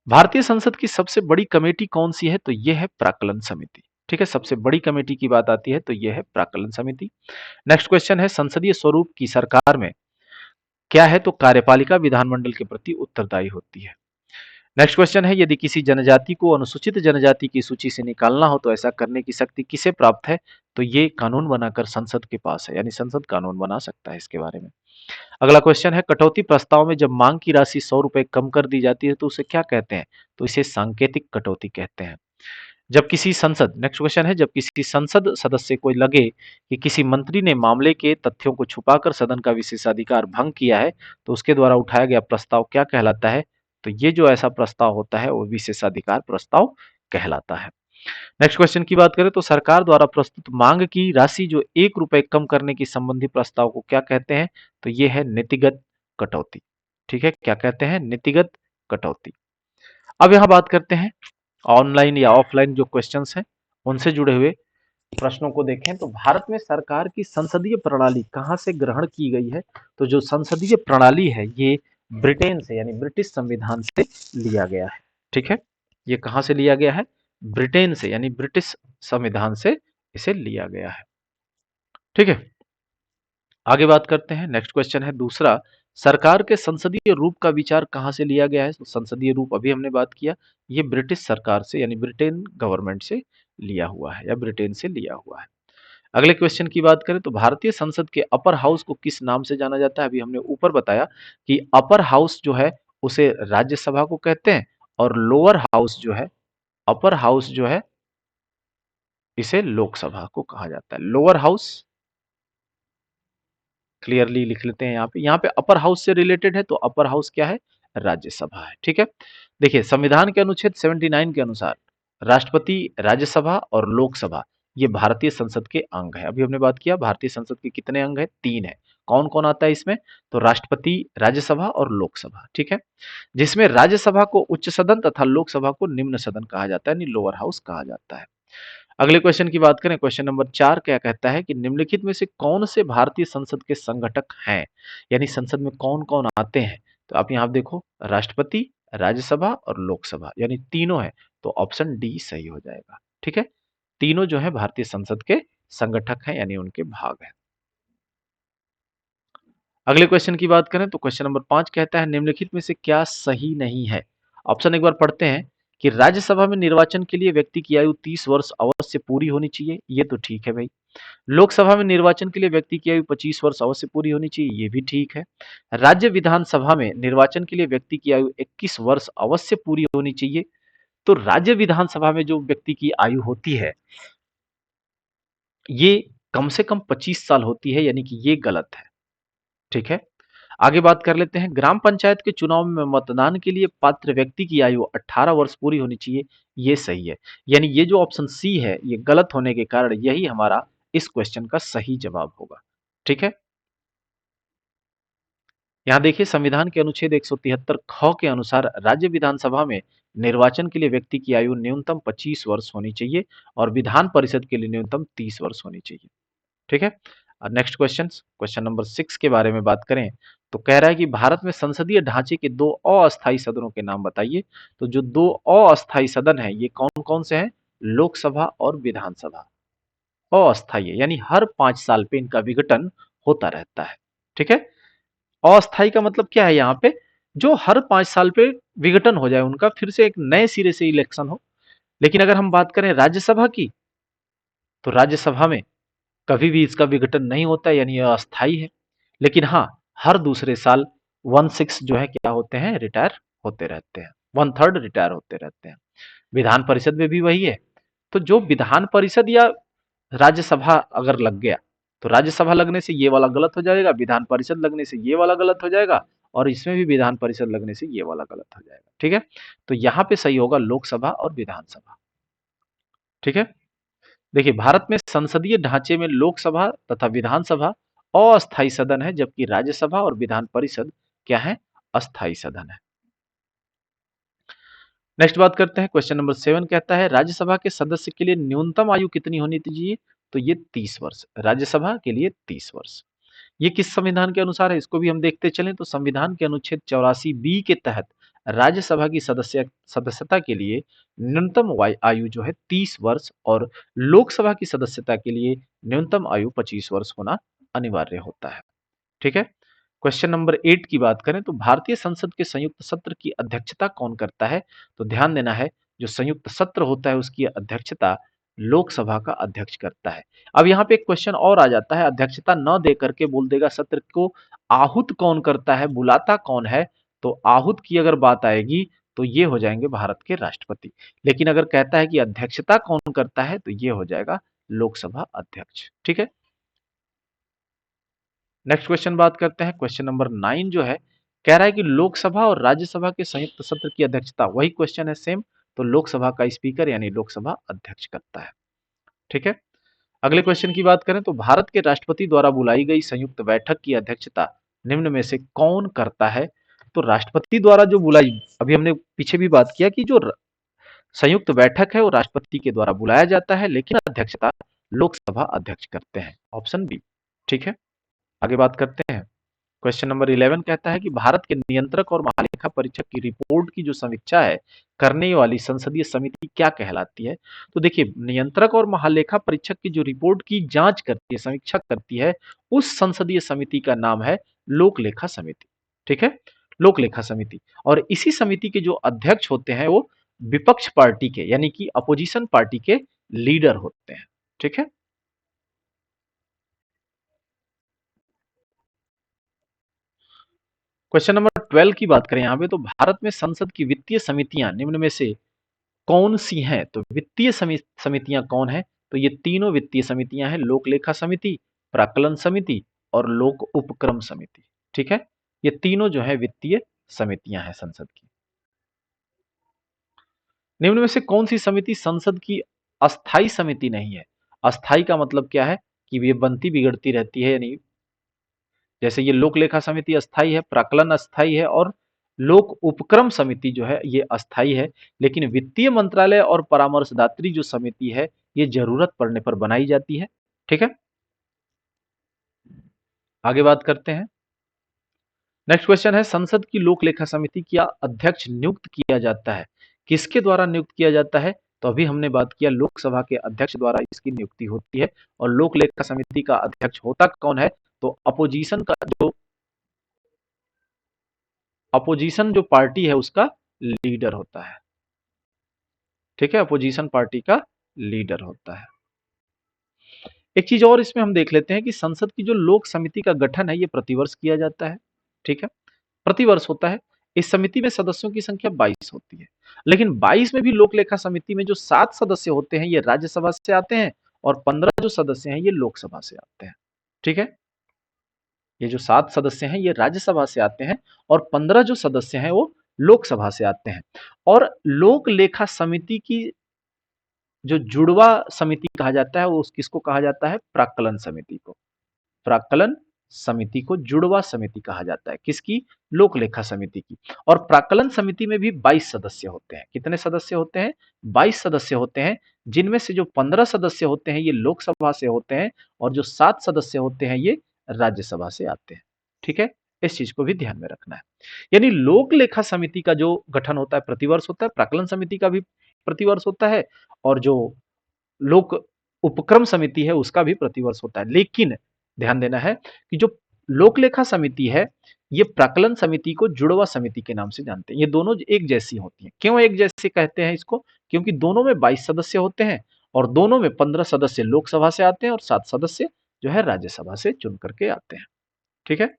भारतीय संसद की सबसे बड़ी कमेटी कौन सी है? तो यह है प्राक्कलन समिति। ठीक है। सबसे बड़ी कमेटी की बात आती है तो यह है प्राक्कलन समिति। नेक्स्ट क्वेश्चन है, संसदीय स्वरूप की सरकार में क्या है? तो कार्यपालिका विधानमंडल के प्रति उत्तरदायी होती है। नेक्स्ट क्वेश्चन है, यदि किसी जनजाति को अनुसूचित जनजाति की सूची से निकालना हो तो ऐसा करने की शक्ति किसे प्राप्त है? तो ये कानून बनाकर संसद के पास है, यानी संसद कानून बना सकता है इसके बारे में। अगला क्वेश्चन है, कटौती प्रस्ताव में जब मांग की राशि 100 रुपए कम कर दी जाती है तो उसे क्या कहते हैं? तो इसे सांकेतिक कटौती कहते हैं। नेक्स्ट क्वेश्चन है, जब किसी संसद सदस्य को लगे कि किसी मंत्री ने मामले के तथ्यों को छुपाकर सदन का विशेषाधिकार भंग किया है तो उसके द्वारा उठाया गया प्रस्ताव क्या कहलाता है? तो ये जो ऐसा प्रस्ताव होता है वो विशेषाधिकार प्रस्ताव कहलाता है। नेक्स्ट क्वेश्चन की बात करें तो सरकार द्वारा प्रस्तुत मांग की राशि जो 1 रुपए कम करने की संबंधी प्रस्ताव को क्या कहते हैं? तो ये है नीतिगत कटौती। ठीक है। क्या कहते हैं? नीतिगत कटौती। अब यहां बात करते हैं ऑनलाइन या ऑफलाइन जो क्वेश्चंस हैं उनसे जुड़े हुए प्रश्नों को देखें तो भारत में सरकार की संसदीय प्रणाली कहां से ग्रहण की गई है? तो जो संसदीय प्रणाली है ये ब्रिटेन से, यानी ब्रिटिश संविधान से लिया गया है। ठीक है। ये कहां से लिया गया है? ब्रिटेन से, यानी ब्रिटिश संविधान से इसे लिया गया है। ठीक है। आगे बात करते हैं। नेक्स्ट क्वेश्चन है दूसरा, सरकार के संसदीय रूप का विचार कहां से लिया गया है? तो संसदीय रूप अभी हमने बात किया, ये ब्रिटिश सरकार से, यानी ब्रिटेन गवर्नमेंट से लिया हुआ है या ब्रिटेन से लिया हुआ है। अगले क्वेश्चन की बात करें तो भारतीय संसद के अपर हाउस को किस नाम से जाना जाता है? अभी हमने ऊपर बताया कि अपर हाउस जो है उसे राज्यसभा को कहते हैं और लोअर हाउस जो है, अपर हाउस जो है, इसे लोकसभा को कहा जाता है। लोअर हाउस क्लियरली लिख लेते हैं यहाँ पे अपर हाउस से रिलेटेड है तो अपर हाउस क्या है? राज्यसभा है। ठीक है। देखिए, संविधान के अनुच्छेद 79 के अनुसार राष्ट्रपति, राज्यसभा और लोकसभा ये भारतीय संसद के अंग है। अभी हमने बात किया भारतीय संसद के कितने अंग है? 3 है। कौन कौन आता है इसमें? तो राष्ट्रपति, राज्यसभा और लोकसभा। ठीक है। जिसमें राज्यसभा को उच्च सदन तथा लोकसभा को निम्न सदन कहा जाता है, यानी लोअर हाउस कहा जाता है। अगले क्वेश्चन की बात करें, क्वेश्चन नंबर 4 क्या कहता है कि निम्नलिखित में से कौन से भारतीय संसद के संगठक हैं? यानी संसद में कौन कौन आते हैं? तो आप यहाँ देखो, राष्ट्रपति, राज्यसभा और लोकसभा, यानी तीनों है, तो ऑप्शन डी सही हो जाएगा। ठीक है। तीनों जो है भारतीय संसद के संगठक हैं, यानी उनके भाग हैं। अगले क्वेश्चन की बात करें तो क्वेश्चन नंबर 5 कहता है निम्नलिखित में से क्या सही नहीं है? ऑप्शन एक बार पढ़ते हैं कि राज्यसभा में निर्वाचन के लिए व्यक्ति की आयु 30 वर्ष अवश्य पूरी होनी चाहिए, ये तो ठीक है भाई। लोकसभा में निर्वाचन के लिए व्यक्ति की आयु 25 वर्ष अवश्य पूरी होनी चाहिए, ये भी ठीक है। राज्य विधानसभा में निर्वाचन के लिए व्यक्ति की आयु 21 वर्ष अवश्य पूरी होनी चाहिए। तो राज्य विधानसभा में जो व्यक्ति की आयु होती है ये कम से कम 25 साल होती है, यानी कि ये गलत है। ठीक है। आगे बात कर लेते हैं, ग्राम पंचायत के चुनाव में मतदान के लिए पात्र व्यक्ति की आयु 18 वर्ष पूरी होनी चाहिए, ये सही है। यानी ये जो ऑप्शन सी है ये गलत होने के कारण यही हमारा इस क्वेश्चन का सही जवाब होगा। ठीक है। यहाँ देखिए, संविधान के अनुच्छेद 173 ख के अनुसार राज्य विधानसभा में निर्वाचन के लिए व्यक्ति की आयु न्यूनतम 25 वर्ष होनी चाहिए और विधान परिषद के लिए न्यूनतम 30 वर्ष होनी चाहिए। ठीक है। नेक्स्ट क्वेश्चन नंबर 6 के बारे में बात करें तो कह रहा है कि भारत में संसदीय ढांचे के 2 अस्थायी सदनों के नाम बताइए। तो जो 2 अस्थायी सदन है ये कौन कौन से हैं? लोकसभा और विधानसभा। अस्थायी है, यानी हर 5 साल पे इनका विघटन होता रहता है। ठीक है। अस्थायी का मतलब क्या है? यहाँ पे जो हर 5 साल पे विघटन हो जाए उनका, फिर से एक नए सिरे से इलेक्शन हो। लेकिन अगर हम बात करें राज्यसभा की, तो राज्यसभा में कभी भी इसका विघटन नहीं होता, यानी यह अस्थाई है। लेकिन हाँ, हर दूसरे साल 1/6 जो है क्या होते हैं, रिटायर होते रहते हैं, 1/3 रिटायर होते रहते हैं। विधान परिषद में भी वही है। तो जो विधान परिषद या राज्यसभा अगर लग गया, तो राज्यसभा लगने से ये वाला गलत हो जाएगा, विधान परिषद लगने से ये वाला गलत हो जाएगा, और इसमें भी विधान परिषद लगने से ये वाला गलत हो जाएगा। ठीक है, तो यहाँ पे सही होगा लोकसभा और विधानसभा। ठीक है, देखिए भारत में संसदीय ढांचे में लोकसभा तथा विधानसभा अस्थायी सदन है, जबकि राज्यसभा और विधान परिषद क्या है, अस्थायी सदन है। नेक्स्ट बात करते हैं, क्वेश्चन नंबर 7 कहता है राज्यसभा के सदस्य के लिए न्यूनतम आयु कितनी होनी चाहिए, तो ये 30 वर्ष, राज्यसभा के लिए 30 वर्ष। ये किस संविधान के अनुसार है, इसको भी हम देखते चलें, तो संविधान के अनुच्छेद 84 बी के तहत राज्यसभा की सदस्यता के लिए न्यूनतम आयु जो है 30 वर्ष, और लोकसभा की सदस्यता के लिए न्यूनतम आयु 25 वर्ष होना अनिवार्य होता है। ठीक है, क्वेश्चन नंबर 8 की बात करें, तो भारतीय संसद के संयुक्त सत्र की अध्यक्षता कौन करता है, तो ध्यान देना है, जो संयुक्त सत्र होता है उसकी अध्यक्षता लोकसभा का अध्यक्ष करता है। अब यहाँ पे एक क्वेश्चन और आ जाता है, अध्यक्षता न दे करके बोल देगा सत्र को आहूत कौन करता है, बुलाता कौन है, तो आहूत की अगर बात आएगी तो ये हो जाएंगे भारत के राष्ट्रपति। लेकिन अगर कहता है कि अध्यक्षता कौन करता है, तो ये हो जाएगा लोकसभा अध्यक्ष। ठीक है, नेक्स्ट क्वेश्चन बात करते हैं, क्वेश्चन नंबर 9 जो है कह रहा है कि लोकसभा और राज्यसभा के संयुक्त सत्र की अध्यक्षता, वही क्वेश्चन है सेम, तो लोकसभा का स्पीकर यानी लोकसभा अध्यक्ष करता है। ठीक है, अगले क्वेश्चन की बात करें, तो भारत के राष्ट्रपति द्वारा बुलाई गई संयुक्त बैठक की अध्यक्षता निम्न में से कौन करता है, तो राष्ट्रपति द्वारा जो बुलाई, अभी हमने पीछे भी बात किया कि जो संयुक्त बैठक है वो राष्ट्रपति के द्वारा बुलाया जाता है, लेकिन अध्यक्षता लोकसभा अध्यक्ष करते हैं, ऑप्शन बी। ठीक है, आगे बात करते हैं, क्वेश्चन नंबर 11 कहता है कि भारत के नियंत्रक और महालेखा परीक्षक की रिपोर्ट की जो समीक्षा है करने वाली संसदीय समिति क्या कहलाती है, तो देखिए नियंत्रक और महालेखा परीक्षक की जो रिपोर्ट की जांच करती है, समीक्षा करती है, उस संसदीय समिति का नाम है लोक लेखा समिति। ठीक है, लोक लेखा समिति, और इसी समिति के जो अध्यक्ष होते हैं वो विपक्ष पार्टी के यानी कि अपोजिशन पार्टी के लीडर होते हैं। ठीक है, क्वेश्चन नंबर 12 की बात करें यहाँ पे, तो भारत में संसद की वित्तीय समितियां निम्न में से कौन सी हैं, तो वित्तीय समितियां कौन है, तो ये तीनों वित्तीय समितियां हैं, लोक लेखा समिति, प्राक्कलन समिति और लोक उपक्रम समिति। ठीक है, ये तीनों जो है वित्तीय समितियां हैं संसद की। निम्न में से कौन सी समिति संसद की अस्थाई समिति नहीं है, अस्थाई का मतलब क्या है कि ये बनती बिगड़ती रहती है, यानी जैसे ये लोक लेखा समिति अस्थाई है, प्राक्कलन अस्थाई है, और लोक उपक्रम समिति जो है ये अस्थाई है। लेकिन वित्तीय मंत्रालय और परामर्शदात्री जो समिति है ये जरूरत पड़ने पर बनाई जाती है। ठीक है, आगे बात करते हैं, नेक्स्ट क्वेश्चन है, संसद की लोक लेखा समिति का अध्यक्ष नियुक्त किया जाता है, किसके द्वारा नियुक्त किया जाता है, तो अभी हमने बात किया लोकसभा के अध्यक्ष द्वारा इसकी नियुक्ति होती है। और लोक लेखा समिति का अध्यक्ष होता कौन है, तो अपोजिशन जो पार्टी है उसका लीडर होता है। ठीक है, अपोजिशन पार्टी का लीडर होता है। एक चीज और इसमें हम देख लेते हैं कि संसद की जो लोक समिति का गठन है ये प्रतिवर्ष किया जाता है। ठीक है, प्रतिवर्ष होता है। इस समिति में सदस्यों की संख्या 22 होती है, लेकिन 22 में भी लोक लेखा समिति में जो 7 सदस्य होते हैं ये राज्यसभा से आते हैं, और 15 जो सदस्य हैं ये लोकसभा से आते हैं। ठीक है, ये जो 7 सदस्य हैं ये राज्यसभा से आते हैं, और 15 जो सदस्य हैं वो लोकसभा से आते हैं। और लोक लेखा समिति की जो जुड़वा समिति कहा जाता है वो किसको कहा जाता है, प्राक्कलन समिति को। प्राक्कलन समिति को जुड़वा समिति कहा जाता है, किसकी, लोक लेखा समिति की। और प्राक्कलन समिति में भी 22 सदस्य होते हैं, कितने सदस्य होते हैं, 22 सदस्य होते हैं, जिनमें से जो 15 सदस्य होते हैं ये लोकसभा से होते हैं, और जो 7 सदस्य होते हैं ये राज्यसभा से आते हैं। ठीक है, इस चीज को भी ध्यान में रखना है। यानी लोक लेखा समिति का जो गठन होता है प्रतिवर्ष होता है, प्राक्कलन समिति का भी प्रतिवर्ष होता है, और जो लोक उपक्रम समिति है उसका भी प्रतिवर्ष होता है। लेकिन ध्यान देना है कि जो लोक लेखा समिति है ये प्राक्कलन समिति को जुड़वा समिति के नाम से जानते हैं। ये दोनों एक जैसी होती हैं। क्यों एक जैसे कहते हैं इसको? क्योंकि दोनों में 22 सदस्य होते हैं और दोनों में 15 सदस्य लोकसभा से आते हैं और 7 सदस्य जो है राज्यसभा से चुन करके आते हैं। ठीक है,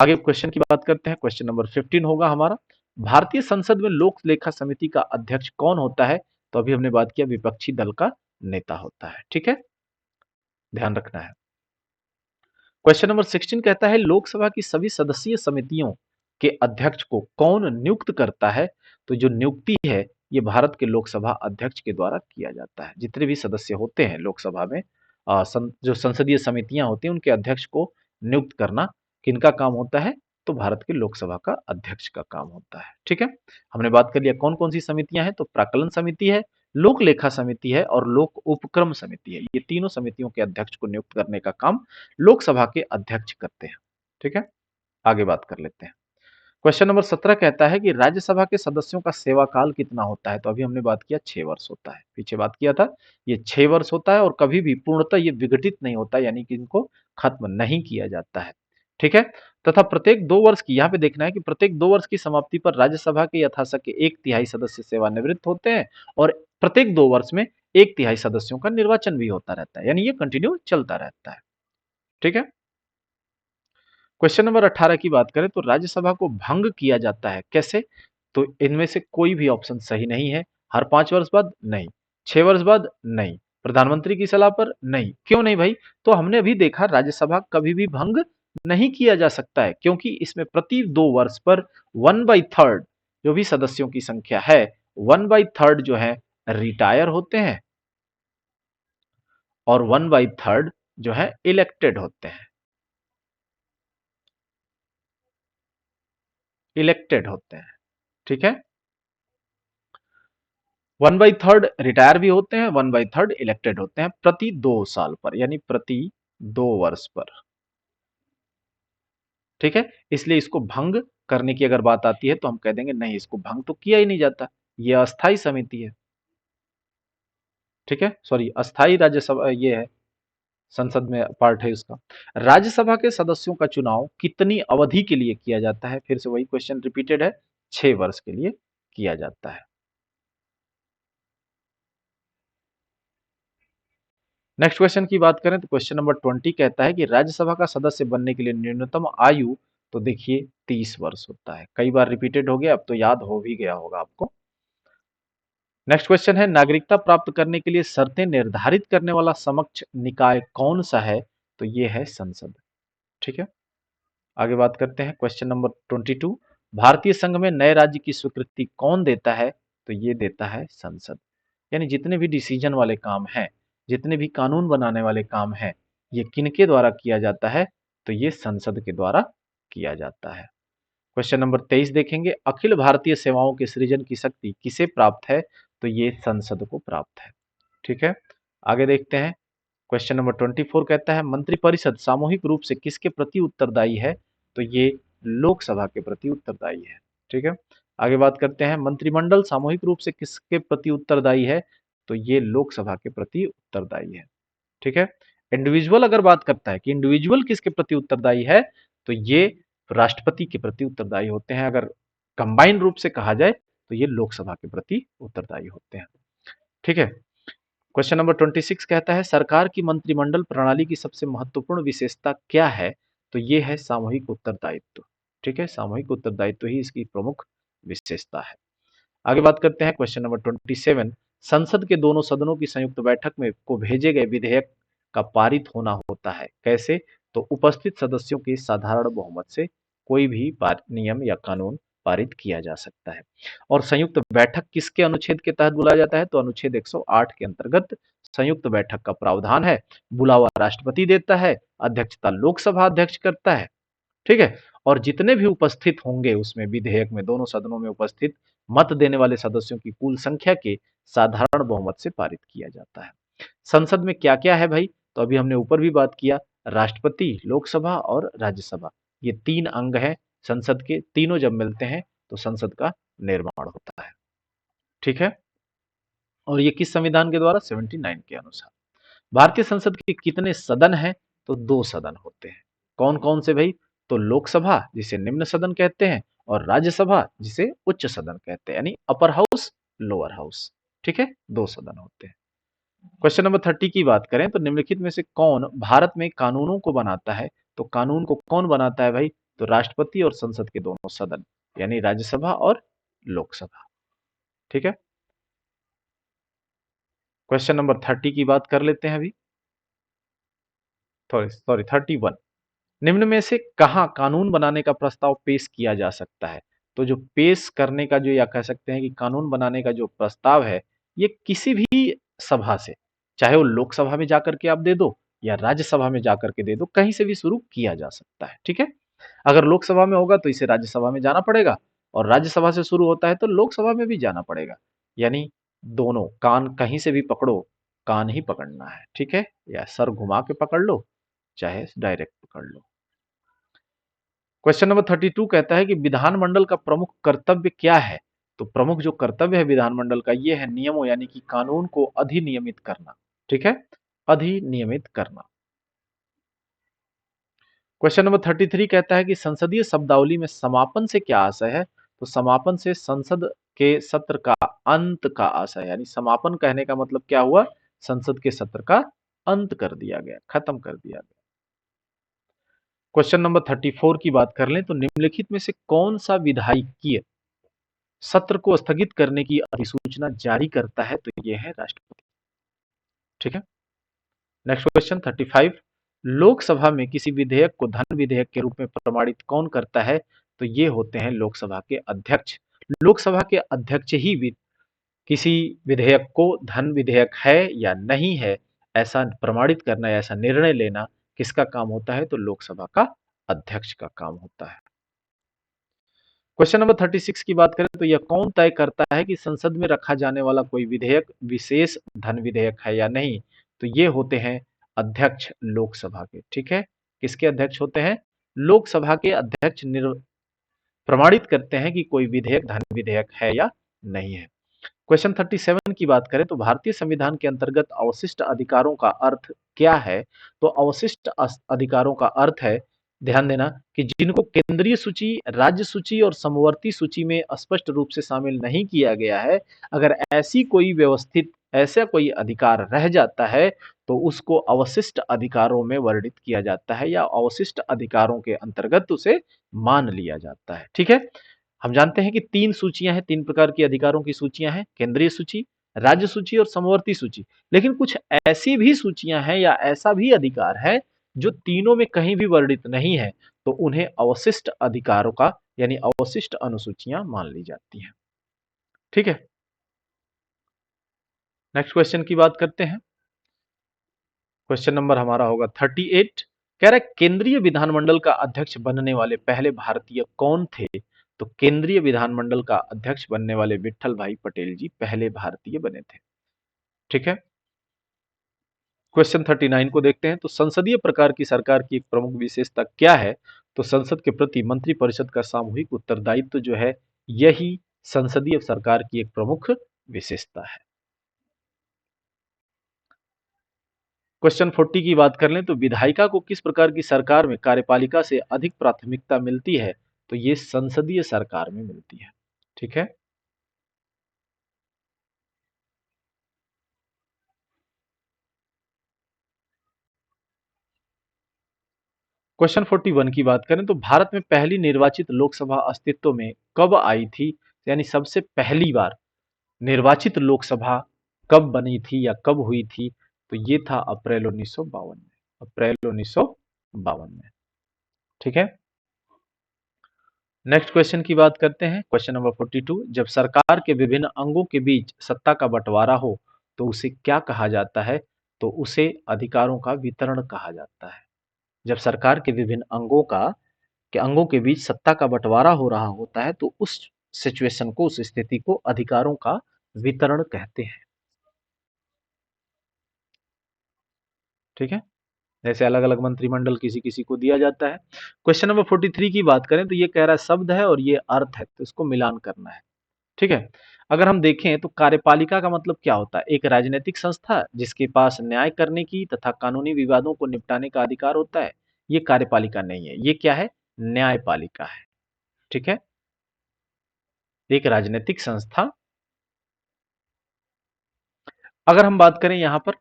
आगे क्वेश्चन की बात करते हैं। क्वेश्चन नंबर 15 होगा हमारा, भारतीय संसद में लोक लेखा समिति का अध्यक्ष कौन होता है? तो अभी हमने बात किया विपक्षी दल का नेता होता है। ठीक है, ध्यान रखना है। क्वेश्चन नंबर 16 कहता है लोकसभा की सभी सदस्यीय समितियों के अध्यक्ष को कौन नियुक्त करता है? तो जो नियुक्ति है ये भारत के लोकसभा अध्यक्ष के द्वारा किया जाता है। जितने भी सदस्य होते हैं लोकसभा में, जो संसदीय समितियां होती हैं उनके अध्यक्ष को नियुक्त करना किनका काम होता है? तो भारत के लोकसभा का अध्यक्ष का काम होता है। ठीक है, हमने बात कर लिया कौन कौन सी समितियां हैं। तो प्राक्कलन समिति है, लोक लेखा समिति है और लोक उपक्रम समिति है। ये तीनों समितियों के अध्यक्ष को नियुक्त करने का काम लोकसभा के अध्यक्ष करते हैं। ठीक है, आगे बात कर लेते हैं। क्वेश्चन नंबर 17 कहता है कि राज्यसभा के सदस्यों का सेवा काल कितना होता है? तो अभी हमने बात किया 6 वर्ष होता है, पीछे बात किया था। ये 6 वर्ष होता है और कभी भी पूर्णतः ये विघटित नहीं होता, यानी कि इनको खत्म नहीं किया जाता है। ठीक है, तथा प्रत्येक 2 वर्ष की, यहाँ पे देखना है कि प्रत्येक 2 वर्ष की समाप्ति पर राज्यसभा के यथाशक्य 1/3 सदस्य सेवानिवृत्त होते हैं और प्रत्येक 2 वर्ष में 1/3 सदस्यों का निर्वाचन भी होता रहता है, यानी ये कंटिन्यू चलता रहता है। ठीक है, क्वेश्चन नंबर 18 की बात करें तो राज्यसभा को भंग किया जाता है कैसे? तो इनमें से कोई भी ऑप्शन सही नहीं है। हर 5 वर्ष बाद नहीं, 6 वर्ष बाद नहीं, प्रधानमंत्री की सलाह पर नहीं। क्यों नहीं भाई? तो हमने अभी देखा राज्यसभा कभी भी भंग नहीं किया जा सकता है, क्योंकि इसमें प्रति 2 वर्ष पर 1/3 जो भी सदस्यों की संख्या है 1/3 जो है रिटायर होते हैं और 1/3 जो है इलेक्टेड होते हैं। इलेक्टेड होते हैं। ठीक है, 1/3 रिटायर भी होते हैं, 1/3 इलेक्टेड होते हैं प्रति 2 साल पर, यानी प्रति 2 वर्ष पर। ठीक है, इसलिए इसको भंग करने की अगर बात आती है तो हम कह देंगे नहीं, इसको भंग तो किया ही नहीं जाता, यह अस्थाई समिति है। ठीक है, सॉरी, अस्थाई राज्यसभा ये है, संसद में पार्ट है उसका। राज्यसभा के सदस्यों का चुनाव कितनी अवधि के लिए किया जाता है? फिर से वही क्वेश्चन रिपीटेड है, 6 वर्ष के लिए किया जाता है। नेक्स्ट क्वेश्चन की बात करें तो क्वेश्चन नंबर 20 कहता है कि राज्यसभा का सदस्य बनने के लिए न्यूनतम आयु, तो देखिए 30 वर्ष होता है। कई बार रिपीटेड हो गया, अब तो याद हो भी गया होगा आपको। नेक्स्ट क्वेश्चन है नागरिकता प्राप्त करने के लिए शर्तें निर्धारित करने वाला समक्ष निकाय कौन सा है? तो ये है संसद। ठीक है, आगे बात करते हैं। क्वेश्चन नंबर 22, भारतीय संघ में नए राज्य की स्वीकृति कौन देता है? तो ये देता है संसद। यानी जितने भी डिसीजन वाले काम हैं, जितने भी कानून बनाने वाले काम हैं, ये किनके द्वारा किया जाता है? तो ये संसद के द्वारा किया जाता है। क्वेश्चन नंबर 23 देखेंगे, अखिल भारतीय सेवाओं के सृजन की शक्ति किसे प्राप्त है? तो ये संसद को प्राप्त है। ठीक है, आगे देखते हैं। क्वेश्चन नंबर 24 कहता है मंत्रिपरिषद सामूहिक रूप से किसके प्रति उत्तरदायी है? तो ये लोकसभा के प्रति उत्तरदायी है। ठीक है, आगे बात करते हैं मंत्रिमंडल सामूहिक रूप से किसके प्रति उत्तरदायी है? तो ये लोकसभा के प्रति उत्तरदायी है। ठीक है, इंडिविजुअल अगर बात करता है कि इंडिविजुअल किसके प्रति उत्तरदायी है, तो ये राष्ट्रपति के प्रति उत्तरदायी होते हैं। अगर कंबाइन रूप से कहा जाए तो ये लोकसभा के प्रति उत्तरदायी होते हैं। ठीक है, क्वेश्चन नंबर 26 कहता है सरकार की मंत्रिमंडल प्रणाली की सबसे महत्वपूर्ण विशेषता क्या है? तो ये है सामूहिक उत्तरदायित्व। ठीक है, सामूहिक उत्तरदायित्व ही इसकी प्रमुख विशेषता है। आगे बात करते हैं क्वेश्चन नंबर 27, संसद के दोनों सदनों की संयुक्त बैठक में को भेजे गए विधेयक का पारित होना होता है कैसे? तो उपस्थित सदस्यों के साधारण बहुमत से कोई भी नियम या कानून पारित किया जा सकता है। और संयुक्त बैठक किसके अनुच्छेद के तहत बुलाया जाता है? तो अनुच्छेद 108 के अंतर्गत संयुक्त बैठक का प्रावधान है। बुलावा राष्ट्रपति देता है, अध्यक्षता लोकसभा अध्यक्ष करता है। ठीक है, और जितने भी उपस्थित होंगे उसमें विधेयक में दोनों सदनों में उपस्थित मत देने वाले सदस्यों की कुल संख्या के साधारण बहुमत से पारित किया जाता है। संसद में क्या क्या है भाई? तो अभी हमने ऊपर भी बात किया, राष्ट्रपति, लोकसभा और राज्यसभा, ये 3 अंग हैं संसद के। तीनों जब मिलते हैं तो संसद का निर्माण होता है। ठीक है, और ये किस संविधान के द्वारा? 79 के अनुसार। भारतीय संसद के कितने सदन हैं? तो 2 सदन होते हैं। कौन कौन से भाई? तो लोकसभा जिसे निम्न सदन कहते हैं और राज्यसभा जिसे उच्च सदन कहते हैं, यानी अपर हाउस, लोअर हाउस। ठीक है, दो सदन होते हैं। क्वेश्चन नंबर 30 की बात करें तो निम्नलिखित में से कौन भारत में कानूनों को बनाता है? तो कानून को कौन बनाता है भाई? तो राष्ट्रपति और संसद के दोनों सदन, यानी राज्यसभा और लोकसभा। ठीक है, क्वेश्चन नंबर 30 की बात कर लेते हैं अभी। Sorry sorry 31। निम्न में से कहाँ कानून बनाने का प्रस्ताव पेश किया जा सकता है? तो जो पेश करने का जो, या कह सकते हैं कि कानून बनाने का जो प्रस्ताव है, ये किसी भी सभा से, चाहे वो लोकसभा में जाकर के आप दे दो या राज्यसभा में जाकर के दे दो, कहीं से भी शुरू किया जा सकता है। ठीक है, अगर लोकसभा में होगा तो इसे राज्यसभा में जाना पड़ेगा, और राज्यसभा से शुरू होता है तो लोकसभा में भी जाना पड़ेगा। यानी दोनों कान कहीं से भी पकड़ो, कान ही पकड़ना है। ठीक है, या सर घुमा के पकड़ लो, चाहे डायरेक्ट पकड़ लो। क्वेश्चन नंबर 32 कहता है कि विधानमंडल का प्रमुख कर्तव्य क्या है? तो प्रमुख जो कर्तव्य है विधानमंडल का, ये है नियमों यानी कि कानून को अधिनियमित करना। ठीक है, अधिनियमित करना। क्वेश्चन नंबर 33 कहता है कि संसदीय शब्दावली में समापन से क्या आशय है? तो समापन से संसद के सत्र का अंत का आशय है, यानी समापन कहने का मतलब क्या हुआ? संसद के सत्र का अंत कर दिया गया, खत्म कर दिया गया। क्वेश्चन नंबर 34 की बात कर लें तो निम्नलिखित में से कौन सा विधायिकीय सत्र को स्थगित करने की अधिसूचना जारी करता है? तो यह है राष्ट्रपति। ठीक है, नेक्स्ट क्वेश्चन 35। लोकसभा में किसी विधेयक को धन विधेयक के रूप में प्रमाणित कौन करता है? तो ये होते हैं लोकसभा के अध्यक्ष। लोकसभा के अध्यक्ष ही किसी विधेयक को धन विधेयक है या नहीं है, ऐसा प्रमाणित करना या ऐसा निर्णय लेना किसका काम होता है? तो लोकसभा का अध्यक्ष का काम होता है। क्वेश्चन नंबर 36 की बात करें तो यह कौन तय करता है कि संसद में रखा जाने वाला कोई विधेयक विशेष धन विधेयक है या नहीं? तो ये होते हैं अध्यक्ष लोकसभा के। ठीक है, किसके अध्यक्ष होते हैं? लोकसभा के अध्यक्ष प्रमाणित करते हैं कि कोई विधेयक धन विधेयक है या नहीं है। क्वेश्चन 37 की बात करें तो भारतीय संविधान के अंतर्गत अवशिष्ट अधिकारों का अर्थ क्या है? तो अवशिष्ट अधिकारों का अर्थ है, ध्यान देना, कि जिनको केंद्रीय सूची, राज्य सूची और समवर्ती सूची में स्पष्ट रूप से शामिल नहीं किया गया है, अगर ऐसी कोई व्यवस्थित ऐसा कोई अधिकार रह जाता है तो उसको अवशिष्ट अधिकारों में वर्णित किया जाता है, या अवशिष्ट अधिकारों के अंतर्गत उसे मान लिया जाता है। ठीक है, हम जानते हैं कि तीन सूचियां हैं, तीन प्रकार की अधिकारों की सूचियां हैं, केंद्रीय सूची, राज्य सूची और समवर्ती सूची। लेकिन कुछ ऐसी भी सूचियां हैं या ऐसा भी अधिकार है जो तीनों में कहीं भी वर्णित नहीं है, तो उन्हें अवशिष्ट अधिकारों का यानी अवशिष्ट अनुसूचियां मान ली जाती हैं। ठीक है, नेक्स्ट क्वेश्चन की बात करते हैं। क्वेश्चन नंबर हमारा होगा 38। कह रहा है केंद्रीय विधानमंडल का अध्यक्ष बनने वाले पहले भारतीय कौन थे? तो केंद्रीय विधानमंडल का अध्यक्ष बनने वाले विट्ठल भाई पटेल जी पहले भारतीय बने थे। ठीक है, क्वेश्चन 39 को देखते हैं। तो संसदीय प्रकार की सरकार की एक प्रमुख विशेषता क्या है? तो संसद के प्रति मंत्रिपरिषद का सामूहिक उत्तरदायित्व जो है, यही संसदीय सरकार की एक प्रमुख विशेषता है। क्वेश्चन 40 की बात कर लें तो विधायिका को किस प्रकार की सरकार में कार्यपालिका से अधिक प्राथमिकता मिलती है? तो ये संसदीय सरकार में मिलती है। ठीक है, क्वेश्चन 41 की बात करें तो भारत में पहली निर्वाचित लोकसभा अस्तित्व में कब आई थी? यानी सबसे पहली बार निर्वाचित लोकसभा कब बनी थी या कब हुई थी? तो ये था अप्रैल 1952 में। अप्रैल 1952 में। ठीक है, नेक्स्ट क्वेश्चन की बात करते हैं। Question number 42। जब सरकार के विभिन्न अंगों के बीच सत्ता का बंटवारा हो तो उसे क्या कहा जाता है? तो उसे अधिकारों का वितरण कहा जाता है। जब सरकार के विभिन्न अंगों के बीच सत्ता का बंटवारा हो रहा होता है तो उस सिचुएशन को, उस स्थिति को अधिकारों का वितरण कहते हैं। ठीक है, जैसे अलग अलग मंत्रिमंडल किसी किसी को दिया जाता है। क्वेश्चन नंबर 43 की बात करें तो ये कह रहा है शब्द है और ये अर्थ है, तो इसको मिलान करना है। ठीक है, अगर हम देखें तो कार्यपालिका का मतलब क्या होता है? एक राजनीतिक संस्था जिसके पास न्याय करने की तथा कानूनी विवादों को निपटाने का अधिकार होता है, ये कार्यपालिका नहीं है। ये क्या है? न्यायपालिका है। ठीक है, एक राजनीतिक संस्था। अगर हम बात करें यहां पर,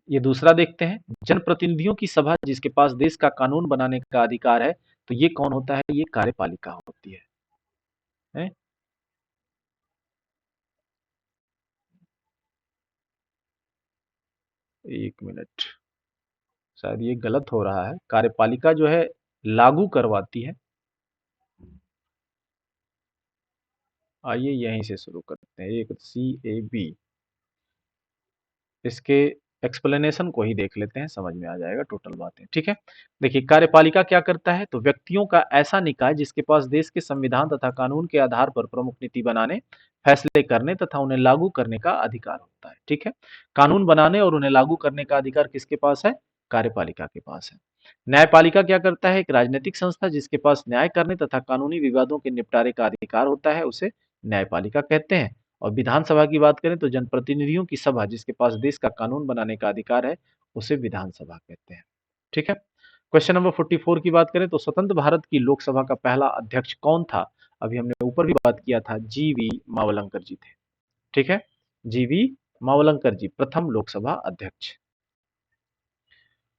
ये दूसरा देखते हैं, जनप्रतिनिधियों की सभा जिसके पास देश का कानून बनाने का अधिकार है, तो ये कौन होता है? ये कार्यपालिका होती है? एक मिनट, शायद ये गलत हो रहा है। कार्यपालिका जो है लागू करवाती है। आइए यहीं से शुरू करते हैं, एक CAB, इसके एक्सप्लेनेशन को ही देख लेते हैं, समझ में आ जाएगा टोटल बातें। ठीक है, देखिए कार्यपालिका क्या करता है, तो व्यक्तियों का ऐसा निकाय जिसके पास देश के संविधान तथा कानून के आधार पर प्रमुख नीति बनाने, फैसले करने तथा उन्हें लागू करने का अधिकार होता है। ठीक है, कानून बनाने और उन्हें लागू करने का अधिकार किसके पास है? कार्यपालिका के पास है। न्यायपालिका क्या करता है? एक राजनीतिक संस्था जिसके पास न्याय करने तथा कानूनी विवादों के निपटारे का अधिकार होता है, उसे न्यायपालिका कहते हैं। और विधानसभा की बात करें तो जनप्रतिनिधियों की सभा जिसके पास देश का कानून बनाने का अधिकार है, उसे विधानसभा कहते हैं। ठीक है, क्वेश्चन नंबर 44 की बात करें तो स्वतंत्र भारत की लोकसभा का पहला अध्यक्ष कौन था? अभी हमने ऊपर भी बात किया था, GV मावलंकर जी थे। ठीक है, GV मावलंकर जी प्रथम लोकसभा अध्यक्ष।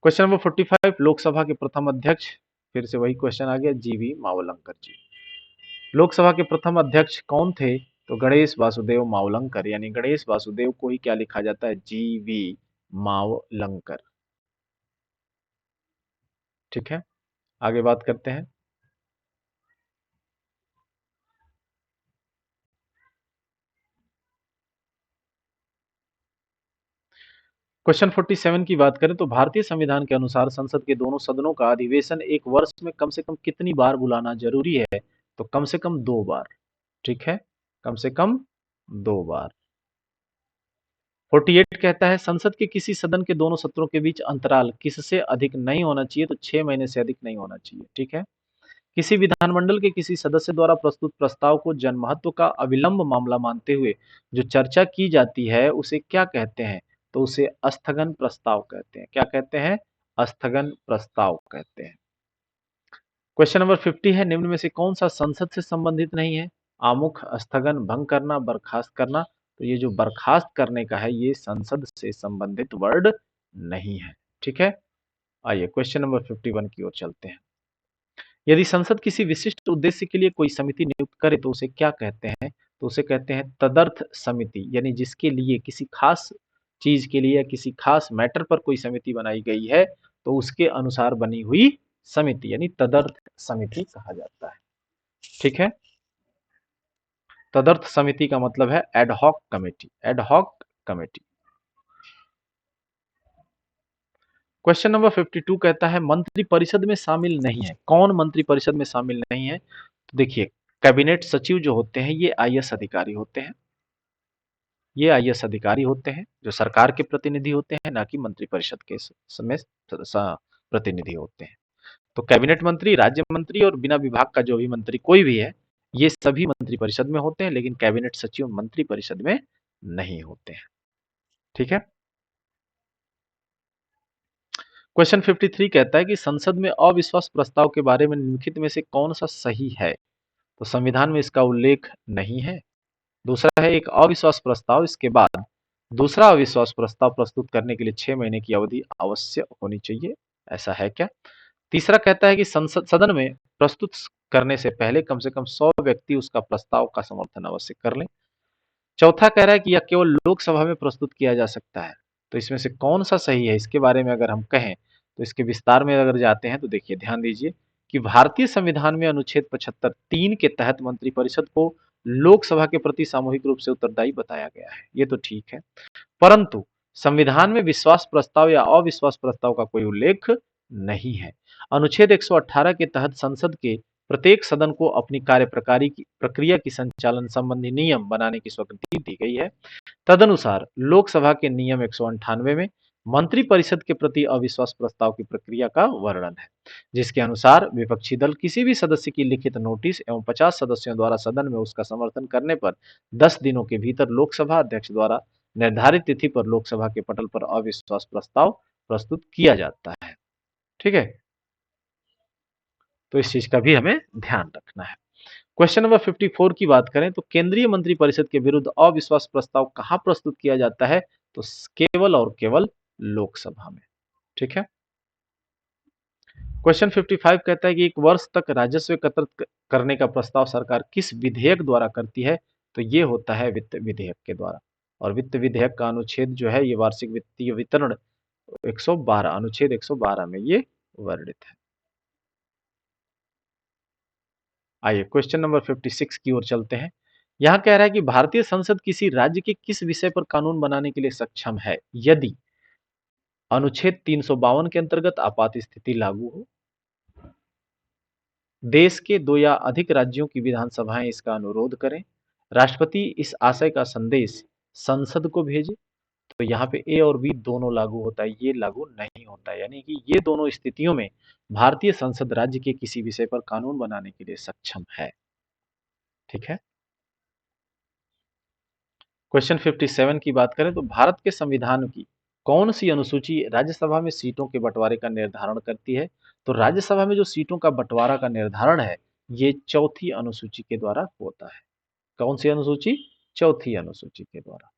क्वेश्चन नंबर 45, लोकसभा के प्रथम अध्यक्ष, फिर से वही क्वेश्चन आ गया, GV मावलंकर जी। लोकसभा के प्रथम अध्यक्ष कौन थे? तो गणेश वासुदेव मावलंकर, यानी गणेश वासुदेव को ही क्या लिखा जाता है? GV मावलंकर। ठीक है, आगे बात करते हैं। क्वेश्चन 47 की बात करें तो भारतीय संविधान के अनुसार संसद के दोनों सदनों का अधिवेशन एक वर्ष में कम से कम कितनी बार बुलाना जरूरी है? तो कम से कम 2 बार। ठीक है, कम से कम 2 बार। 48 कहता है संसद के किसी सदन के दोनों सत्रों के बीच अंतराल किससे अधिक नहीं होना चाहिए? तो 6 महीने से अधिक नहीं होना चाहिए। ठीक है, किसी विधानमंडल के किसी सदस्य द्वारा प्रस्तुत प्रस्ताव को जनमहत्व का अविलंब मामला मानते हुए जो चर्चा की जाती है उसे क्या कहते हैं? तो उसे स्थगन प्रस्ताव कहते हैं। क्या कहते हैं? स्थगन प्रस्ताव कहते हैं। क्वेश्चन नंबर 50 है, निम्न में से कौन सा संसद से संबंधित नहीं है? आमुख, स्थगन, भंग करना, बर्खास्त करना। तो ये जो बर्खास्त करने का है ये संसद से संबंधित वर्ड नहीं है। ठीक है, आइए क्वेश्चन नंबर 51 की ओर चलते हैं। यदि संसद किसी विशिष्ट उद्देश्य के लिए कोई समिति नियुक्त करे तो उसे क्या कहते हैं? तो उसे कहते हैं तदर्थ समिति, यानी जिसके लिए किसी खास चीज के लिए या किसी खास मैटर पर कोई समिति बनाई गई है तो उसके अनुसार बनी हुई समिति, यानी तदर्थ समिति कहा जाता है। ठीक है, तदर्थ समिति का मतलब है ad hoc committee, ad hoc committee. Question number 52 कहता है मंत्री परिषद में शामिल नहीं है। कौन मंत्री परिषद में शामिल नहीं है? तो देखिए, कैबिनेट सचिव जो होते हैं ये IAS अधिकारी होते हैं। ये IAS अधिकारी होते हैं जो सरकार के प्रतिनिधि होते हैं, ना कि मंत्री परिषद के समय प्रतिनिधि होते हैं। तो कैबिनेट मंत्री, राज्य मंत्री और बिना विभाग का जो भी मंत्री कोई भी है, ये सभी मंत्री परिषद में होते हैं, लेकिन कैबिनेट सचिव मंत्री परिषद में नहीं होते हैं। ठीक है, क्वेश्चन 53 कहता है कि संसद में अविश्वास प्रस्ताव के बारे में निम्नलिखित में से कौन सा सही है? तो संविधान में इसका उल्लेख नहीं है। दूसरा है, एक अविश्वास प्रस्ताव, इसके बाद दूसरा अविश्वास प्रस्ताव प्रस्तुत करने के लिए 6 महीने की अवधि अवश्य होनी चाहिए। ऐसा है क्या? तीसरा कहता है कि संसद सदन में प्रस्तुत करने से पहले कम से कम 100 व्यक्ति उसका प्रस्ताव का समर्थन अवश्य कर लें। चौथा कह रहा है कि यह केवल लोकसभा में प्रस्तुत किया जा सकता है। तो इसमें से कौन सा सही है? इसके बारे में अगर हम कहें तो इसके विस्तार में अगर जाते हैं तो देखिए, ध्यान दीजिए कि भारतीय संविधान में अनुच्छेद 75 3 के तहत मंत्रिपरिषद को लोकसभा के प्रति सामूहिक रूप से उत्तरदायी बताया गया है। ये तो ठीक है, परंतु संविधान में विश्वास प्रस्ताव या अविश्वास प्रस्ताव का कोई उल्लेख नहीं है। अनुच्छेद 118 के तहत संसद के प्रत्येक सदन को अपनी कार्य प्रक्रिया की संचालन संबंधी नियम बनाने की स्वीकृति दी गई है। तदनुसार लोकसभा के नियम 198 में मंत्रिपरिषद के प्रति अविश्वास प्रस्ताव की प्रक्रिया का वर्णन है, जिसके अनुसार विपक्षी दल किसी भी सदस्य की लिखित नोटिस एवं 50 सदस्यों द्वारा सदन में उसका समर्थन करने पर 10 दिनों के भीतर लोकसभा अध्यक्ष द्वारा निर्धारित तिथि पर लोकसभा के पटल पर अविश्वास प्रस्ताव प्रस्तुत किया जाता है। ठीक है, तो इस चीज का भी हमें ध्यान रखना है। क्वेश्चन नंबर 54 की बात करें तो केंद्रीय मंत्रिपरिषद के विरुद्ध अविश्वास प्रस्ताव कहां प्रस्तुत किया जाता है? तो केवल और केवल लोकसभा में। ठीक है। क्वेश्चन 55 कहता है कि एक वर्ष तक राजस्व एकत्रित करने का प्रस्ताव सरकार किस विधेयक द्वारा करती है? तो ये होता है वित्त विधेयक के द्वारा। और वित्त विधेयक का अनुच्छेद जो है ये वार्षिक वित्तीय वितरण 112 अनुच्छेद 112 में ये वर्णित है। आइए क्वेश्चन नंबर 56 की ओर चलते हैं। यहाँ कह रहा है कि भारतीय संसद किसी राज्य के किस विषय पर कानून बनाने के लिए सक्षम है यदि अनुच्छेद 352 के अंतर्गत आपात स्थिति लागू हो, देश के 2 या अधिक राज्यों की विधानसभाएं इसका अनुरोध करें, राष्ट्रपति इस आशय का संदेश संसद को भेजे। तो यहाँ पे ए और बी दोनों लागू होता है, ये लागू नहीं होता है। यानी कि ये दोनों स्थितियों में भारतीय संसद राज्य के किसी विषय पर कानून बनाने के लिए सक्षम है। ठीक है। क्वेश्चन 57 की बात करें तो भारत के संविधान की कौन सी अनुसूची राज्यसभा में सीटों के बंटवारे का निर्धारण करती है? तो राज्यसभा में जो सीटों का बंटवारा का निर्धारण है ये चौथी अनुसूची के द्वारा होता है। कौन सी अनुसूची? चौथी अनुसूची के द्वारा।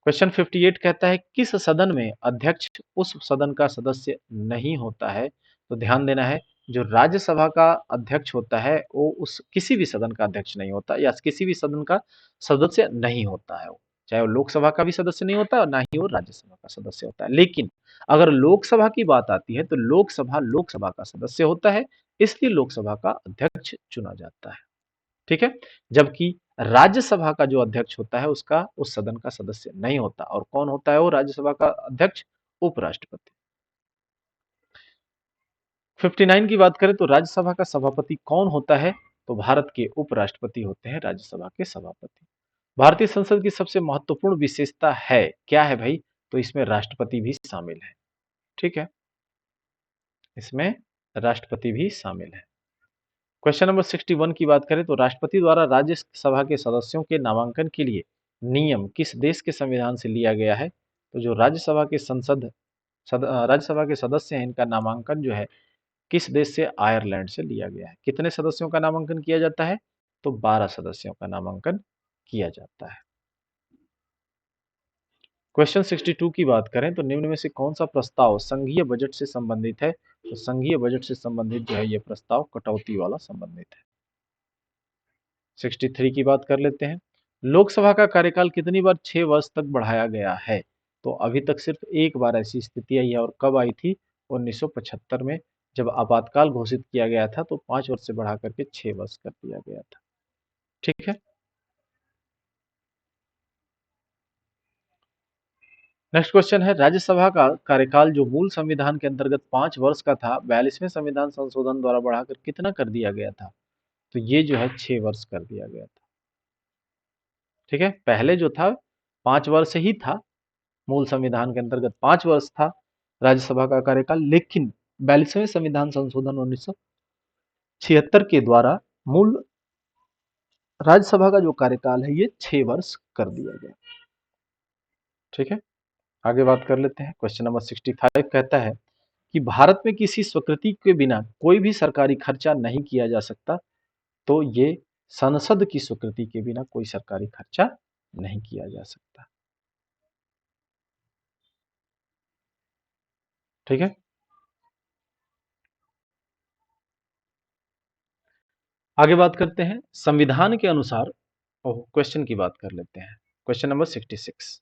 क्वेश्चन 58 कहता है किस सदन में अध्यक्ष उस सदन का सदस्य नहीं होता है? तो ध्यान देना है जो राज्यसभा का अध्यक्ष होता है वो उस किसी भी सदन का अध्यक्ष नहीं होता या किसी भी सदन का सदस्य नहीं होता है। वो चाहे वो लोकसभा का भी सदस्य नहीं होता और ना ही वो राज्यसभा का सदस्य होता है। लेकिन अगर लोकसभा की बात आती है तो लोकसभा का सदस्य होता है, इसलिए लोकसभा का अध्यक्ष चुना जाता है। ठीक है। जबकि राज्यसभा का जो अध्यक्ष होता है उसका उस सदन का सदस्य नहीं होता। और कौन होता है वो राज्यसभा का अध्यक्ष? उपराष्ट्रपति। 59 की बात करें तो राज्यसभा का सभापति कौन होता है? तो भारत के उपराष्ट्रपति होते हैं राज्यसभा के सभापति। भारतीय संसद की सबसे महत्वपूर्ण विशेषता है क्या है भाई? तो इसमें राष्ट्रपति भी शामिल है। ठीक है। इसमें राष्ट्रपति भी शामिल है। क्वेश्चन नंबर 61 की बात करें तो राष्ट्रपति द्वारा राज्यसभा के सदस्यों के नामांकन के लिए नियम किस देश के संविधान से लिया गया है? तो जो राज्यसभा के सदस्य हैं इनका नामांकन जो है किस देश से? आयरलैंड से लिया गया है। कितने सदस्यों का नामांकन किया जाता है? तो 12 सदस्यों का नामांकन किया जाता है। क्वेश्चन 62 की बात करें तो निम्न में से कौन सा प्रस्ताव संघीय बजट से संबंधित है? तो संघीय बजट से संबंधित जो है ये प्रस्ताव कटौती वाला संबंधित है। 63 की बात कर लेते हैं। लोकसभा का कार्यकाल कितनी बार 6 वर्ष तक बढ़ाया गया है? तो अभी तक सिर्फ एक बार ऐसी स्थिति आई है और कब आई थी? 1975 में जब आपातकाल घोषित किया गया था तो 5 वर्ष से बढ़ा करके 6 वर्ष कर दिया गया था। ठीक है। नेक्स्ट क्वेश्चन है राज्यसभा का कार्यकाल जो मूल संविधान के अंतर्गत 5 वर्ष का था 42वें संविधान संशोधन द्वारा बढ़ाकर कितना कर दिया गया था? तो ये जो है 6 वर्ष कर दिया गया था। ठीक है। पहले जो था 5 वर्ष ही था, मूल संविधान के अंतर्गत 5 वर्ष था राज्यसभा का कार्यकाल, लेकिन 42वें संविधान संशोधन 1976 के द्वारा मूल राज्यसभा का जो कार्यकाल है ये 6 वर्ष कर दिया गया। ठीक है। आगे बात कर लेते हैं। क्वेश्चन नंबर 65 कहता है कि भारत में किसी स्वीकृति के बिना कोई भी सरकारी खर्चा नहीं किया जा सकता। तो ये संसद की स्वीकृति के बिना कोई सरकारी खर्चा नहीं किया जा सकता। ठीक है। आगे बात करते हैं संविधान के अनुसार क्वेश्चन की बात कर लेते हैं। क्वेश्चन नंबर 66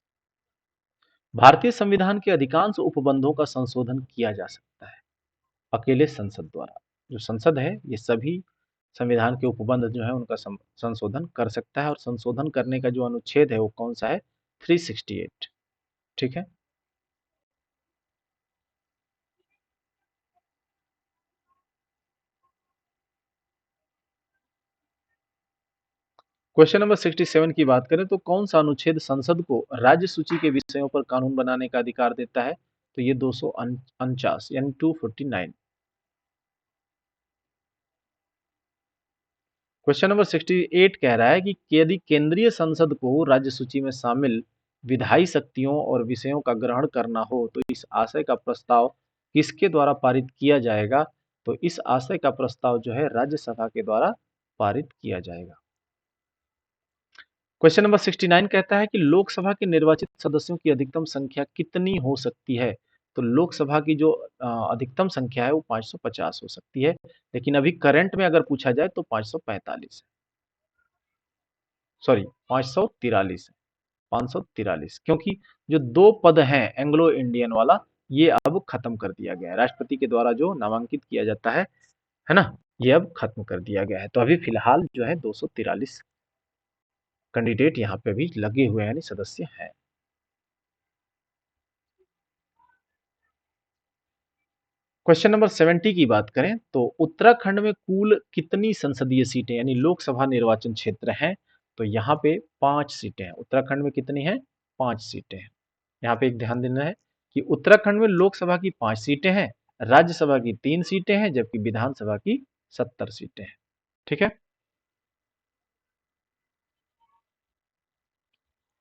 भारतीय संविधान के अधिकांश उपबंधों का संशोधन किया जा सकता है अकेले संसद द्वारा। जो संसद है ये सभी संविधान के उपबंध जो है उनका संशोधन कर सकता है और संशोधन करने का जो अनुच्छेद है वो कौन सा है? 368। ठीक है। क्वेश्चन नंबर 67 की बात करें तो कौन सा अनुच्छेद संसद को राज्य सूची के विषयों पर कानून बनाने का अधिकार देता है? तो ये 249 यानी 249। क्वेश्चन नंबर 68 कह रहा है कि यदि केंद्रीय संसद को राज्य सूची में शामिल विधायी शक्तियों और विषयों का ग्रहण करना हो तो इस आशय का प्रस्ताव किसके द्वारा पारित किया जाएगा? तो इस आशय का प्रस्ताव जो है राज्यसभा के द्वारा पारित किया जाएगा। क्वेश्चन नंबर 69 कहता है कि लोकसभा के निर्वाचित सदस्यों की अधिकतम संख्या कितनी हो सकती है? तो लोकसभा की जो अधिकतम संख्या है वो 550 हो सकती है, लेकिन अभी करंट में अगर पूछा जाए तो 545 है। सॉरी 543 है, 543, क्योंकि जो 2 पद हैं एंग्लो इंडियन वाला, ये अब खत्म कर दिया गया है। राष्ट्रपति के द्वारा जो नामांकित किया जाता है ना? ये अब खत्म कर दिया गया है। तो अभी फिलहाल जो है 243 कैंडिडेट यहाँ पे भी लगे हुए हैं, यानी सदस्य हैं। क्वेश्चन नंबर 70 की बात करें तो उत्तराखंड में कुल कितनी संसदीय सीटें यानी लोकसभा निर्वाचन क्षेत्र हैं? तो यहाँ पे 5 सीटें हैं। उत्तराखंड में कितनी हैं? 5 सीटें हैं। यहाँ पे एक ध्यान देना है कि उत्तराखंड में लोकसभा की 5 सीटें हैं, राज्यसभा की 3 सीटें हैं, जबकि विधानसभा की 70 सीटें हैं। ठीक है।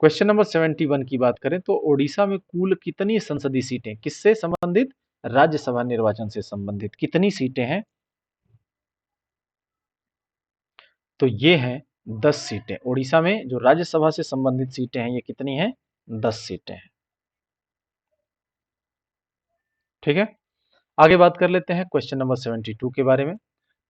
क्वेश्चन नंबर 71 की बात करें तो ओडिशा में कुल कितनी संसदीय सीटें किससे संबंधित? राज्यसभा निर्वाचन से संबंधित कितनी सीटें हैं? तो ये हैं 10 सीटें। ओडिशा में जो राज्यसभा से संबंधित सीटें हैं ये कितनी हैं? 10 सीटें हैं। ठीक है। आगे बात कर लेते हैं क्वेश्चन नंबर 72 के बारे में।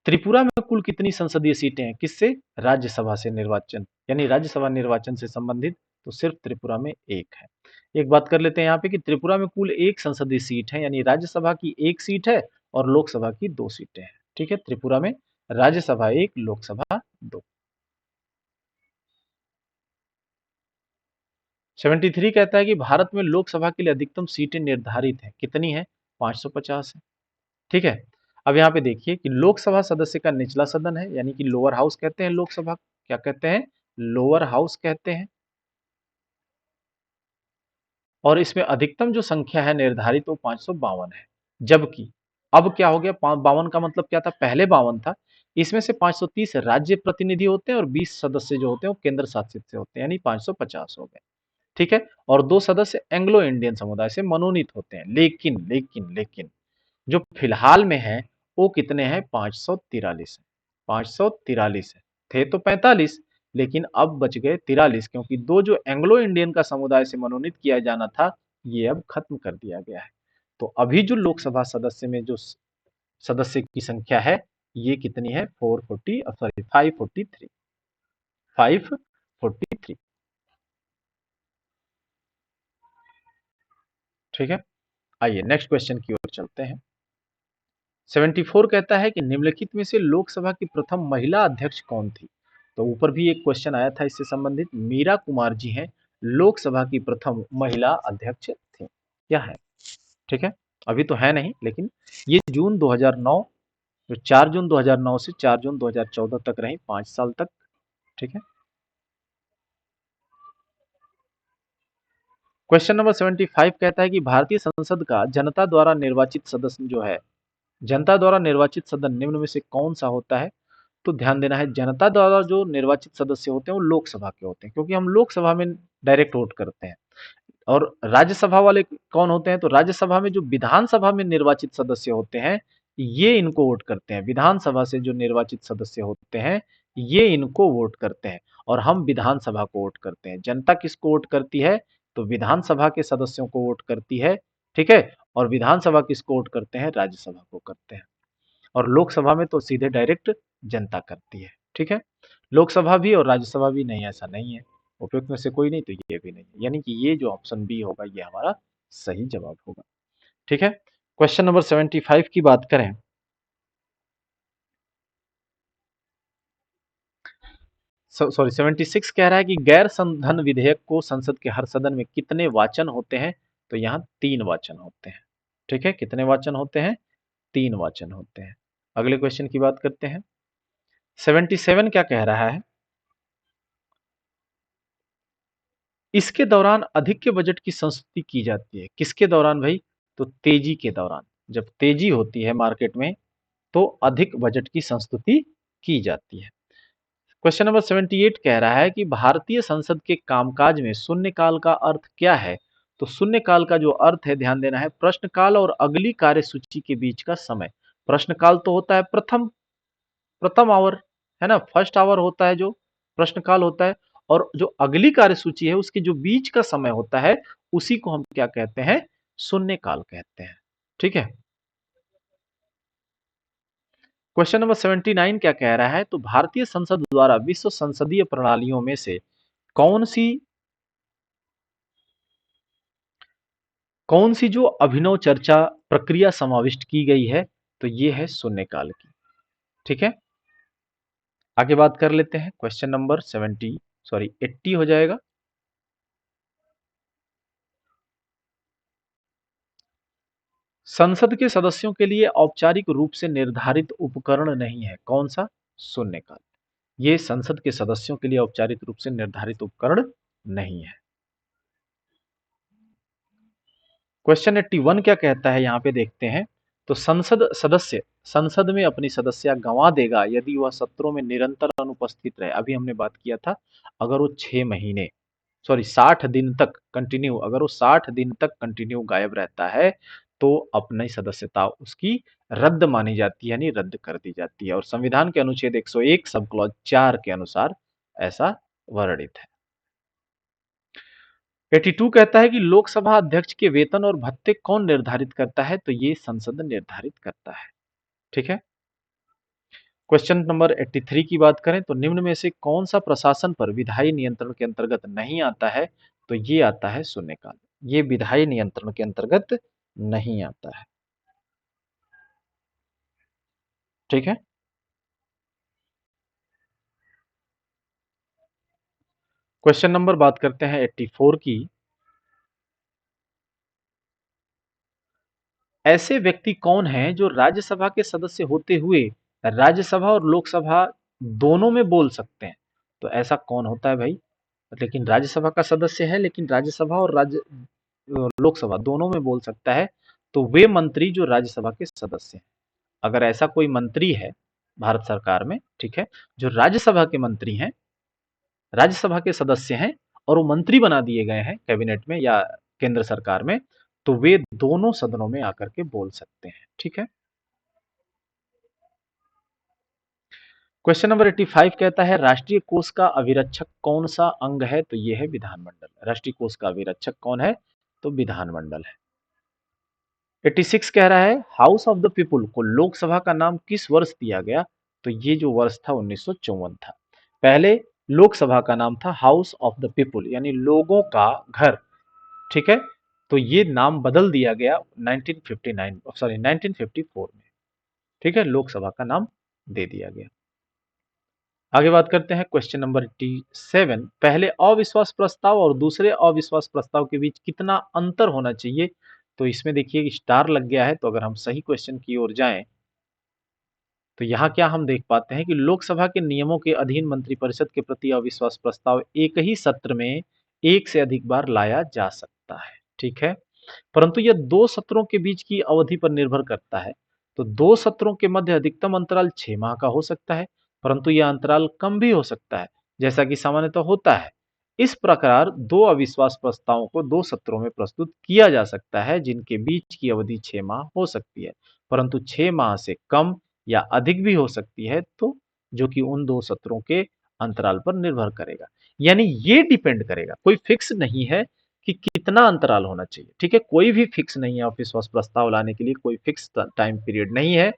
त्रिपुरा में कुल कितनी संसदीय सीटें हैं? किससे? राज्यसभा से निर्वाचन, यानी राज्यसभा निर्वाचन से संबंधित तो सिर्फ त्रिपुरा में एक है। एक बात कर लेते हैं यहाँ पे कि त्रिपुरा में कुल एक संसदीय सीट है, यानी राज्यसभा की एक सीट है और लोकसभा की 2 सीटें हैं। ठीक है। त्रिपुरा में राज्यसभा 1, लोकसभा 2। 73 कहता है कि भारत में लोकसभा के लिए अधिकतम सीटें निर्धारित हैं। कितनी है? 550 है। ठीक है। अब यहाँ पे देखिए कि लोकसभा सदस्य का निचला सदन है, यानी कि लोअर हाउस कहते हैं लोकसभा। क्या कहते हैं? लोअर हाउस कहते हैं। और इसमें अधिकतम जो संख्या है निर्धारित वो 552 है। जबकि अब क्या हो गया? 52 का मतलब क्या था? पहले 52 था। इसमें से 530 राज्य प्रतिनिधि होते हैं और 20 सदस्य जो होते हैं वो केंद्र शासित से होते हैं, यानी 550 हो गए। ठीक है। और 2 सदस्य एंग्लो इंडियन समुदाय से मनोनीत होते हैं। लेकिन जो फिलहाल में है वो कितने हैं? 543 है। 543 है। थे तो 45, लेकिन अब बच गए 43, क्योंकि 2 जो एंग्लो इंडियन का समुदाय से मनोनीत किया जाना था ये अब खत्म कर दिया गया है। तो अभी जो लोकसभा सदस्य में जो सदस्य की संख्या है ये कितनी है? 543। 543। ठीक है। आइए नेक्स्ट क्वेश्चन की ओर चलते हैं। 74 कहता है कि निम्नलिखित में से लोकसभा की प्रथम महिला अध्यक्ष कौन थी? तो ऊपर भी एक क्वेश्चन आया था इससे संबंधित। मीरा कुमार जी हैं लोकसभा की प्रथम महिला अध्यक्ष थी। क्या है? ठीक है। अभी तो है नहीं, लेकिन ये जून 2009, जो 4 जून 2009 से 4 जून 2014 तक रही, 5 साल तक। ठीक है। क्वेश्चन नंबर 75 कहता है कि भारतीय संसद का जनता द्वारा निर्वाचित सदस्य जो है, जनता द्वारा निर्वाचित सदन निम्न में से कौन सा होता है? तो ध्यान देना है, जनता द्वारा जो निर्वाचित सदस्य होते हैं वो लोकसभा के होते हैं, क्योंकि हम लोकसभा में डायरेक्ट वोट करते हैं। और राज्यसभा वाले कौन होते हैं? तो राज्यसभा में जो विधानसभा में निर्वाचित सदस्य होते हैं ये इनको वोट करते हैं। विधानसभा से जो निर्वाचित सदस्य होते हैं ये इनको वोट करते हैं, और हम विधानसभा को वोट करते हैं। जनता किसको वोट करती है? तो विधानसभा के सदस्यों को वोट करती है। ठीक है। और विधानसभा किसको वोट करते हैं? राज्यसभा को करते हैं। और लोकसभा में तो सीधे डायरेक्ट जनता करती है। ठीक है। लोकसभा भी और राज्यसभा भी नहीं, ऐसा नहीं है। उपयुक्त में से कोई नहीं तो ये भी नहीं है, यानी कि ये जो ऑप्शन बी होगा ये हमारा सही जवाब होगा। ठीक है। क्वेश्चन नंबर 75 की बात करें। सॉरी 76 कह रहा है कि गैर संशोधन विधेयक को संसद के हर सदन में कितने वाचन होते हैं? तो यहाँ 3 वाचन होते हैं। ठीक है। कितने वाचन होते हैं? 3 वाचन होते हैं। अगले क्वेश्चन की बात करते हैं। 77 क्या कह रहा है? इसके दौरान अधिक के बजट की संस्तुति की जाती है। किसके दौरान भाई? तो तेजी के दौरान। जब तेजी होती है मार्केट में तो अधिक बजट की संस्तुति की जाती है। क्वेश्चन नंबर 78 कह रहा है कि भारतीय संसद के कामकाज में शून्यकाल का अर्थ क्या है? तो शून्यकाल का जो अर्थ है, ध्यान देना है, प्रश्नकाल और अगली कार्य सूची के बीच का समय। प्रश्नकाल तो होता है प्रथम प्रथम आवर, है ना, फर्स्ट आवर होता है जो प्रश्नकाल होता है। और जो अगली कार्यसूची है उसके जो बीच का समय होता है उसी को हम क्या कहते हैं, शून्यकाल कहते हैं। ठीक है। क्वेश्चन नंबर 79 क्या कह रहा है, तो भारतीय संसद द्वारा विश्व संसदीय प्रणालियों में से कौन सी कौन सी जो अभिनव चर्चा प्रक्रिया समाविष्ट की गई है, तो ये है शून्यकाल की। ठीक है। आगे बात कर लेते हैं, क्वेश्चन नंबर 80 हो जाएगा। संसद के सदस्यों के लिए औपचारिक रूप से निर्धारित उपकरण नहीं है, कौन सा? शून्यकाल। ये संसद के सदस्यों के लिए औपचारिक रूप से निर्धारित उपकरण नहीं है। क्वेश्चन 81 क्या कहता है, यहां पे देखते हैं। तो संसद सदस्य संसद में अपनी सदस्यता गंवा देगा यदि वह सत्रों में निरंतर अनुपस्थित रहे। अभी हमने बात किया था, अगर वो 6 महीने, सॉरी 60 दिन तक कंटिन्यू, अगर वो 60 दिन तक कंटिन्यू गायब रहता है तो अपनी सदस्यता उसकी रद्द मानी जाती है, यानी रद्द कर दी जाती है। और संविधान के अनुच्छेद 101 सब क्लॉज 4 के अनुसार ऐसा वर्णित है। 82 कहता है कि लोकसभा अध्यक्ष के वेतन और भत्ते कौन निर्धारित करता है, तो ये संसद निर्धारित करता है। ठीक है। क्वेश्चन नंबर 83 की बात करें तो निम्न में से कौन सा प्रशासन पर विधायी नियंत्रण के अंतर्गत नहीं आता है, तो ये आता है शून्यकाल। ये विधायी नियंत्रण के अंतर्गत नहीं आता है। ठीक है। क्वेश्चन नंबर बात करते हैं 84 की। ऐसे व्यक्ति कौन हैं जो राज्यसभा के सदस्य होते हुए राज्यसभा और लोकसभा दोनों में बोल सकते हैं? तो ऐसा कौन होता है भाई? लेकिन राज्यसभा का सदस्य है, लेकिन राज्यसभा और लोकसभा दोनों में बोल सकता है, तो वे मंत्री जो राज्यसभा के सदस्य हैं। अगर ऐसा कोई मंत्री है भारत सरकार में, ठीक है, जो राज्यसभा के मंत्री हैं, राज्यसभा के सदस्य हैं और वो मंत्री बना दिए गए हैं कैबिनेट में या केंद्र सरकार में, तो वे दोनों सदनों में आकर के बोल सकते हैं। ठीक है। क्वेश्चन नंबर 85 कहता है राष्ट्रीय कोष का अभिरक्षक कौन सा अंग है, तो यह है विधानमंडल। राष्ट्रीय कोष का अभिरक्षक कौन है, तो विधानमंडल है। 86 कह रहा है हाउस ऑफ द पीपुल को लोकसभा का नाम किस वर्ष दिया गया, तो ये जो वर्ष था 1954 था। पहले लोकसभा का नाम था हाउस ऑफ द पीपुल, यानी लोगों का घर। ठीक है। तो ये नाम बदल दिया गया 1959 सॉरी 1954 में। ठीक है, लोकसभा का नाम दे दिया गया। आगे बात करते हैं क्वेश्चन नंबर 87। पहले अविश्वास प्रस्ताव और दूसरे अविश्वास प्रस्ताव के बीच कितना अंतर होना चाहिए, तो इसमें देखिए स्टार लग गया है। तो अगर हम सही क्वेश्चन की ओर जाएं तो यहाँ क्या हम देख पाते हैं कि लोकसभा के नियमों के अधीन मंत्रिपरिषद के प्रति अविश्वास प्रस्ताव एक ही सत्र में एक से अधिक बार लाया जा सकता है। ठीक है। परंतु यह 2 सत्रों के बीच की अवधि पर निर्भर करता है। तो 2 सत्रों के मध्य अधिकतम अंतराल 6 माह का हो सकता है, परंतु यह अंतराल कम भी हो सकता है, जैसा कि सामान्यतः होता है। इस प्रकार 2 अविश्वास प्रस्तावों को 2 सत्रों में प्रस्तुत किया जा सकता है, जिनके बीच की अवधि 6 माह हो सकती है, परंतु 6 माह से कम या अधिक भी हो सकती है, तो जो कि उन 2 सत्रों के अंतराल पर निर्भर करेगा। यानी ये डिपेंड करेगा, कोई फिक्स नहीं है कि कितना अंतराल होना चाहिए। ठीक है, कोई भी फिक्स नहीं है, अविश्वास प्रस्ताव लाने के लिए कोई फिक्स टाइम पीरियड नहीं है।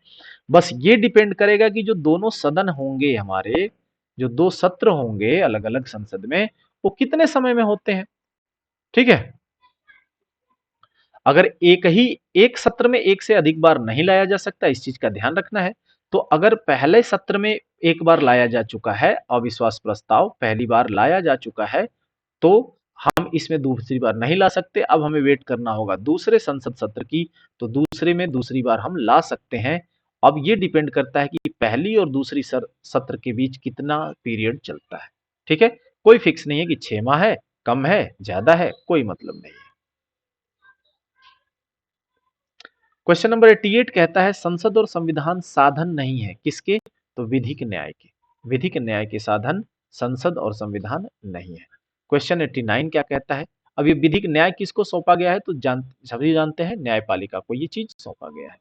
बस ये डिपेंड करेगा कि जो दोनों सदन होंगे हमारे, जो 2 सत्र होंगे अलग अलग संसद में, वो कितने समय में होते हैं। ठीक है। अगर एक सत्र में एक से अधिक बार नहीं लाया जा सकता, इस चीज का ध्यान रखना है। तो अगर पहले सत्र में एक बार लाया जा चुका है अविश्वास प्रस्ताव, पहली बार लाया जा चुका है, तो हम इसमें दूसरी बार नहीं ला सकते। अब हमें वेट करना होगा दूसरे संसद सत्र की, तो दूसरे में दूसरी बार हम ला सकते हैं। अब ये डिपेंड करता है कि पहली और दूसरी सत्र के बीच कितना पीरियड चलता है। ठीक है, कोई फिक्स नहीं है कि 6 माह है, कम है, ज्यादा है, कोई मतलब नहीं है। क्वेश्चन नंबर 88 कहता है संसद और संविधान साधन नहीं है किसके, तो विधिक न्याय के। विधिक न्याय के साधन संसद और संविधान नहीं है। क्वेश्चन 89 क्या कहता है, अब ये विधिक न्याय किसको सौंपा गया है, तो सभी जानते हैं न्यायपालिका को ये चीज सौंपा गया है।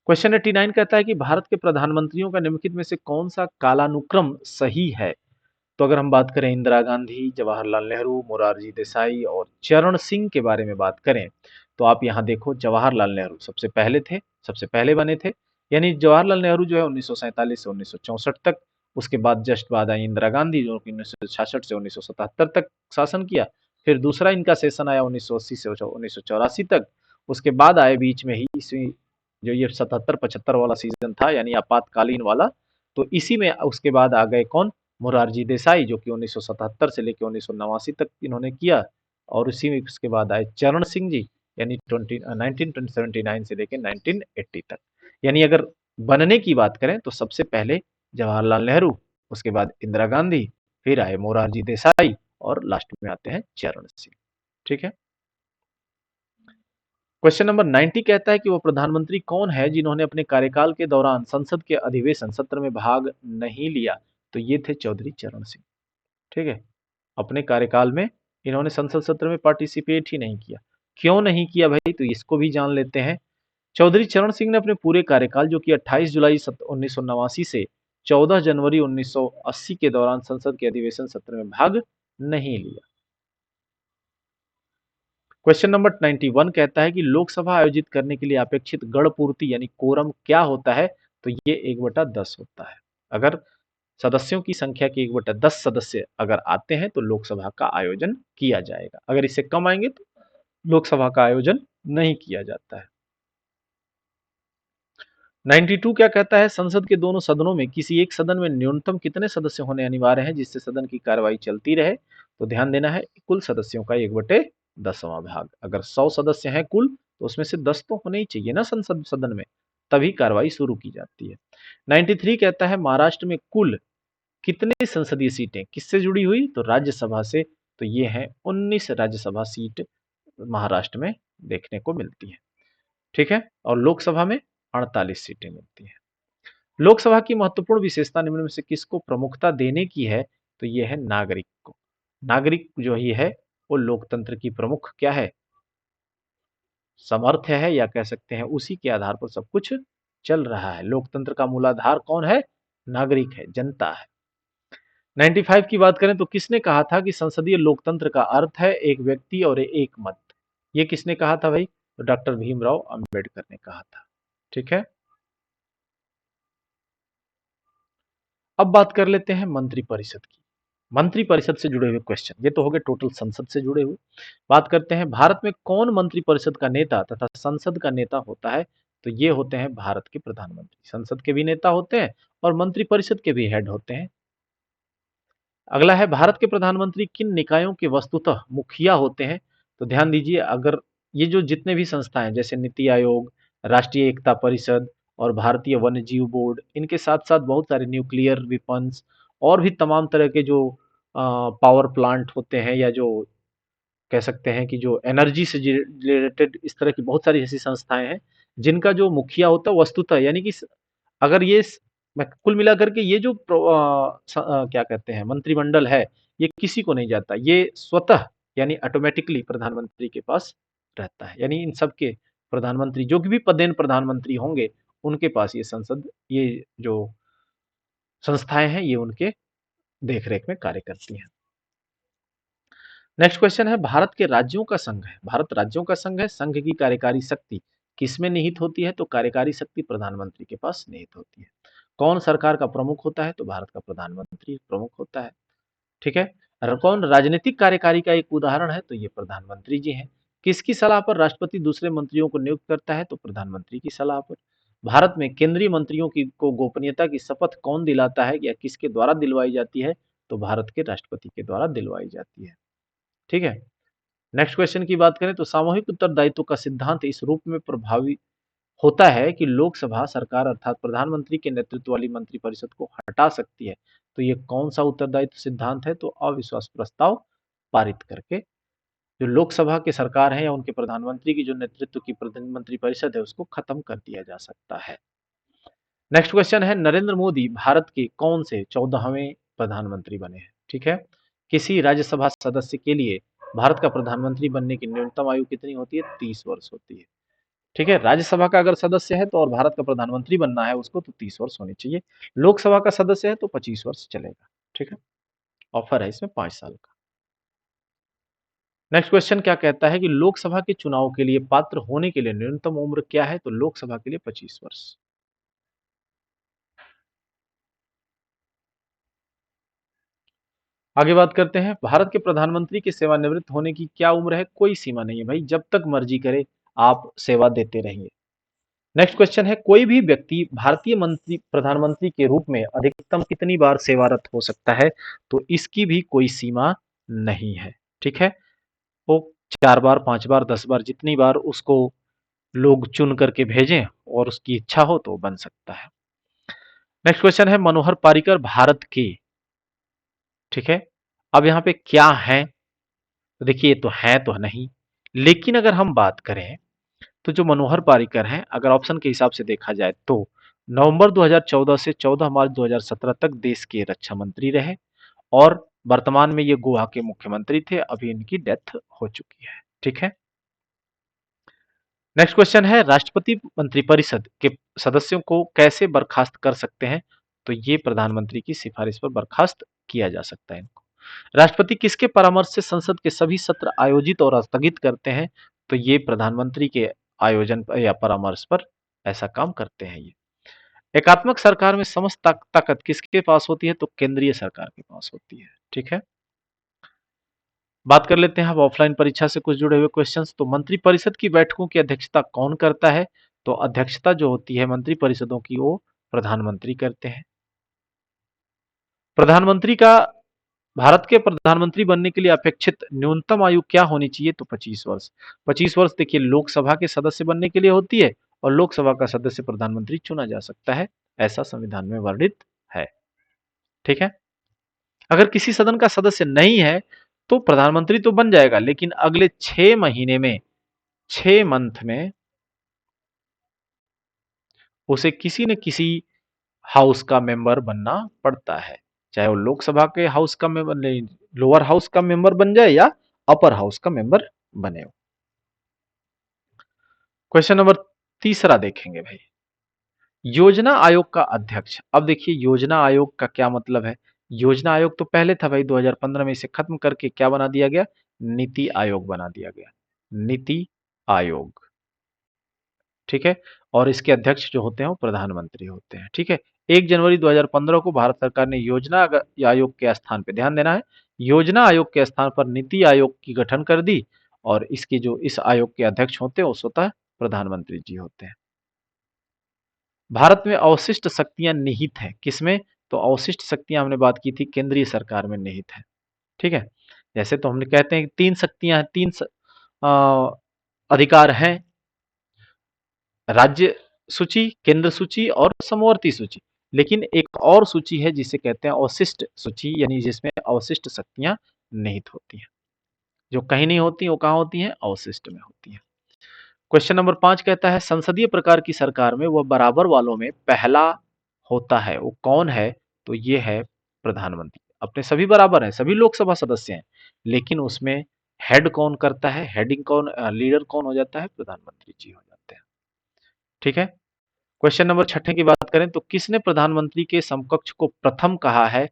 क्वेश्चन 89 कहता है कि भारत के प्रधानमंत्रियों का निम्नलिखित में से कौन सा कालानुक्रम सही है? तो अगर हम बात करें इंदिरा गांधी, जवाहरलाल नेहरू, मोरारजी देसाई और चरण सिंह के बारे में बात करें, तो आप यहाँ देखो जवाहरलाल नेहरू सबसे पहले थे, सबसे पहले बने थे। यानी जवाहरलाल नेहरू जो है 1947 से 1964 तक, उसके बाद जस्ट बाद आई इंदिरा गांधी जो कि 1966 से 1977 तक शासन किया। फिर दूसरा इनका सेशन आया 1980 से 1984 तक। उसके बाद आए बीच में ही इसी जो ये 77-75 वाला सीजन था, यानी आपातकालीन वाला, तो इसी में उसके बाद आ गए कौन? मोरारजी देसाई, जो कि 1977 से लेकर 1989 तक इन्होंने किया। और उसी में उसके बाद आए चरण सिंह जी, यानी 1979 से लेकर 1980 तक। यानी अगर बनने की बात करें तो सबसे पहले जवाहरलाल नेहरू, उसके बाद इंदिरा गांधी, फिर आए मोरारजी देसाई और लास्ट में आते हैं चरण सिंह। ठीक है। क्वेश्चन नंबर 90 कहता है कि वो प्रधानमंत्री कौन है जिन्होंने अपने कार्यकाल के दौरान संसद के अधिवेशन सत्र में भाग नहीं लिया? तो ये थे चौधरी चरण सिंह। ठीक है। अपने कार्यकाल में इन्होंने संसद सत्र में पार्टिसिपेट ही नहीं किया। क्यों नहीं किया भाई? तो इसको भी जान लेते हैं। चौधरी चरण सिंह ने अपने पूरे कार्यकाल जो कि 28 जुलाई 1989 से 14 जनवरी 1980 के दौरान संसद के अधिवेशन सत्र में भाग नहीं लिया। क्वेश्चन नंबर 91 कहता है कि लोकसभा आयोजित करने के लिए अपेक्षित गण पूर्ति यानी कोरम क्या होता है? तो ये 1/10 होता है। अगर सदस्यों की संख्या के 1/10 सदस्य अगर आते हैं तो लोकसभा का आयोजन किया जाएगा। अगर इससे कम आएंगे तो लोकसभा का आयोजन नहीं किया जाता है। 92 क्या कहता है? संसद के दोनों सदनों में किसी एक सदन में न्यूनतम कितने सदस्य होने अनिवार्य हैं जिससे सदन की कार्रवाई चलती रहे? तो ध्यान देना है कुल सदस्यों का 1/10वां भाग। अगर 100 सदस्य हैं कुल, तो उसमें से 10 तो होने ही चाहिए ना संसद सदन में, तभी कार्रवाई शुरू की जाती है। 93 कहता है महाराष्ट्र में कुल कितने संसदीय सीटें किससे जुड़ी हुई? तो राज्यसभा से। तो ये हैं 19 राज्यसभा सीट महाराष्ट्र में देखने को मिलती है। ठीक है। और लोकसभा में 48 सीटें मिलती हैं। लोकसभा की महत्वपूर्ण विशेषता निम्न में से किसको प्रमुखता देने की है? तो ये है नागरिक को। नागरिक जो ही है वो लोकतंत्र की प्रमुख क्या है? समर्थ है, या कह सकते हैं उसी के आधार पर सब कुछ चल रहा है। लोकतंत्र का मूलाधार कौन है? नागरिक है, जनता है। 95 की बात करें तो किसने कहा था कि संसदीय लोकतंत्र का अर्थ है एक व्यक्ति और एक मत? ये किसने कहा था भाई? तो डॉक्टर भीमराव अंबेडकर ने कहा था। ठीक है। अब बात कर लेते हैं मंत्रिपरिषद की। मंत्रिपरिषद से जुड़े हुए क्वेश्चन, ये तो हो गए टोटल संसद से जुड़े हुए। बात करते हैं भारत में कौन मंत्रिपरिषद का नेता तथा संसद का नेता होता है? तो ये होते हैं भारत के प्रधानमंत्री। संसद के भी नेता होते हैं और मंत्रिपरिषद के भी हेड होते हैं। अगला है भारत के प्रधानमंत्री किन निकायों के वस्तुतः मुखिया होते हैं? तो ध्यान दीजिए, अगर ये जो जितने भी संस्थाएं जैसे नीति आयोग, राष्ट्रीय एकता परिषद और भारतीय वन्य जीव बोर्ड, इनके साथ साथ बहुत सारे न्यूक्लियर विपन्स और भी तमाम तरह के जो पावर प्लांट होते हैं, या जो कह सकते हैं कि जो एनर्जी से रिलेटेड इस तरह की बहुत सारी ऐसी संस्थाएं हैं जिनका जो मुखिया होता है वस्तुतः, यानी कि अगर ये मैं कुल मिलाकर के ये जो क्या कहते हैं मंत्रिमंडल है, ये किसी को नहीं जाता, ये स्वतः यानी ऑटोमेटिकली प्रधानमंत्री के पास रहता है। यानी इन सब के प्रधानमंत्री जो भी पदेन प्रधानमंत्री होंगे, उनके पास ये संसद, ये जो संस्थाएं हैं, ये उनके देखरेख में कार्य करती हैं। नेक्स्ट क्वेश्चन है भारत के राज्यों का संघ है, भारत राज्यों का संघ है, संघ की कार्यकारी शक्ति किसमें निहित होती है? तो कार्यकारी शक्ति प्रधानमंत्री के पास निहित होती है। कौन सरकार का प्रमुख होता है? तो भारत का प्रधानमंत्री प्रमुख होता है। ठीक है। और कौन राजनीतिक कार्यकारी का एक उदाहरण है? तो ये प्रधानमंत्री जी हैं। किसकी सलाह पर राष्ट्रपति दूसरे मंत्रियों को नियुक्त करता है? तो प्रधानमंत्री की सलाह पर। भारत में केंद्रीय मंत्रियों की को गोपनीयता की शपथ कौन दिलाता है, या किसके द्वारा दिलवाई जाती है? तो भारत के राष्ट्रपति के द्वारा दिलवाई जाती है। ठीक है। नेक्स्ट क्वेश्चन की बात करें तो सामूहिक उत्तरदायित्व का सिद्धांत इस रूप में प्रभावी होता है कि लोकसभा सरकार अर्थात प्रधानमंत्री के नेतृत्व वाली मंत्रिपरिषद को हटा सकती है। तो ये कौन सा उत्तरदायित्व सिद्धांत है? तो अविश्वास प्रस्ताव पारित करके जो लोकसभा के सरकार है या उनके प्रधानमंत्री की जो नेतृत्व की मंत्रिपरिषद है उसको खत्म कर दिया जा सकता है। नेक्स्ट क्वेश्चन है नरेंद्र मोदी भारत के कौन से 14वें प्रधानमंत्री बने हैं? ठीक है। किसी राज्यसभा सदस्य के लिए भारत का प्रधानमंत्री बनने की न्यूनतम आयु कितनी होती है? 30 वर्ष होती है। ठीक है, राज्यसभा का अगर सदस्य है तो और भारत का प्रधानमंत्री बनना है उसको तो 30 वर्ष होनी चाहिए। लोकसभा का सदस्य है तो 25 वर्ष चलेगा। ठीक है, ऑफर है इसमें 5 साल का। नेक्स्ट क्वेश्चन क्या कहता है कि लोकसभा के चुनाव के लिए पात्र होने के लिए न्यूनतम उम्र क्या है? तो लोकसभा के लिए 25 वर्ष। आगे बात करते हैं, भारत के प्रधानमंत्री के सेवानिवृत्त होने की क्या उम्र है? कोई सीमा नहीं है भाई, जब तक मर्जी करे आप सेवा देते रहिए। नेक्स्ट क्वेश्चन है, कोई भी व्यक्ति भारतीय मंत्री प्रधानमंत्री के रूप में अधिकतम कितनी बार सेवारत हो सकता है? तो इसकी भी कोई सीमा नहीं है। ठीक है, वो 4 बार, 5 बार, 10 बार, जितनी बार उसको लोग चुन करके भेजें और उसकी इच्छा हो तो बन सकता है। नेक्स्ट क्वेश्चन है, मनोहर पारिकर भारत के, ठीक है, अब यहाँ पे क्या है? तो देखिए ये तो है तो नहीं, लेकिन अगर हम बात करें तो जो मनोहर पारिकर हैं, अगर ऑप्शन के हिसाब से देखा जाए तो नवंबर 2014 से 14 मार्च 2017 तक देश के रक्षा मंत्री रहे और वर्तमान में ये गोवा के मुख्यमंत्री थे। अभी इनकी डेथ हो चुकी है। ठीक है, नेक्स्ट क्वेश्चन है, राष्ट्रपति मंत्रिपरिषद के सदस्यों को कैसे बर्खास्त कर सकते हैं? तो ये प्रधानमंत्री की सिफारिश पर बर्खास्त किया जा सकता है इनको। राष्ट्रपति किसके परामर्श से संसद के सभी सत्र आयोजित और स्थगित करते हैं? तो ये प्रधानमंत्री के आयोजन या परामर्श पर ऐसा काम करते हैं ये। एकात्मक सरकार में समस्त ताकत किसके पास होती है? तो केंद्रीय सरकार के पास होती है। ठीक है, बात कर लेते हैं अब ऑफलाइन परीक्षा से कुछ जुड़े हुए क्वेश्चंस। तो मंत्रिपरिषद की बैठकों की अध्यक्षता कौन करता है? तो अध्यक्षता जो होती है मंत्री परिषदों की वो प्रधानमंत्री करते हैं। प्रधानमंत्री का भारत के प्रधानमंत्री बनने के लिए अपेक्षित न्यूनतम आयु क्या होनी चाहिए? तो 25 वर्ष। 25 वर्ष देखिए लोकसभा के सदस्य बनने के लिए होती है और लोकसभा का सदस्य प्रधानमंत्री चुना जा सकता है, ऐसा संविधान में वर्णित है। ठीक है, अगर किसी सदन का सदस्य नहीं है तो प्रधानमंत्री तो बन जाएगा, लेकिन अगले 6 महीने में, 6 मंथ में उसे किसी न किसी हाउस का मेंबर बनना पड़ता है, चाहे वो लोकसभा के हाउस का मेंबर नहीं, लोअर हाउस का मेंबर बन जाए या अपर हाउस का मेंबर बने। क्वेश्चन नंबर तीसरा देखेंगे भाई, योजना आयोग का अध्यक्ष। अब देखिए योजना आयोग का क्या मतलब है? योजना आयोग तो पहले था भाई, 2015 में इसे खत्म करके क्या बना दिया गया? नीति आयोग बना दिया गया, नीति आयोग। ठीक है, और इसके अध्यक्ष जो होते हैं वो प्रधानमंत्री होते हैं। ठीक है, 1 जनवरी 2015 को भारत सरकार ने योजना आयोग के स्थान पे, ध्यान देना है, योजना आयोग के स्थान पर नीति आयोग की गठन कर दी और इसकी जो इस आयोग के अध्यक्ष होते हैं वो स्वतः प्रधानमंत्री जी होते हैं। भारत में अवशिष्ट शक्तियां निहित हैं किसमें? तो अवशिष्ट शक्तियां हमने बात की थी केंद्रीय सरकार में निहित है। ठीक है, जैसे तो हमने कहते हैं कि 3 शक्तियां हैं, अधिकार हैं, राज्य सूची, केंद्र सूची और समवर्ती सूची। लेकिन एक और सूची है जिसे कहते हैं अवशिष्ट सूची, यानी जिसमें अवशिष्ट शक्तियां निहित होती हैं। जो कहीं नहीं होती वो कहाँ होती हैं? अवशिष्ट में होती हैं। क्वेश्चन नंबर 5 कहता है, संसदीय प्रकार की सरकार में वह बराबर वालों में पहला होता है, वो कौन है? तो ये है प्रधानमंत्री। अपने सभी बराबर हैं, सभी लोकसभा सदस्य हैं, लेकिन उसमें हेड कौन करता है? हेडिंग कौन, लीडर कौन हो जाता है? प्रधानमंत्री जी हो जाते हैं। ठीक है, क्वेश्चन नंबर 6 की बात करें तो किसने प्रधानमंत्री के समकक्ष को प्रथम कहा है?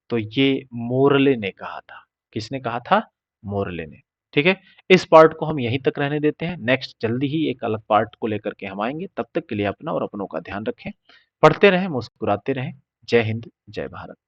तो ये मोरले ने कहा था। किसने कहा था? मोरले ने। ठीक है, इस पार्ट को हम यहीं तक रहने देते हैं, नेक्स्ट जल्दी ही एक अलग पार्ट को लेकर के हम आएंगे। तब तक के लिए अपना और अपनों का ध्यान रखें, पढ़ते रहें, मुस्कुराते रहें। जय हिंद, जय भारत।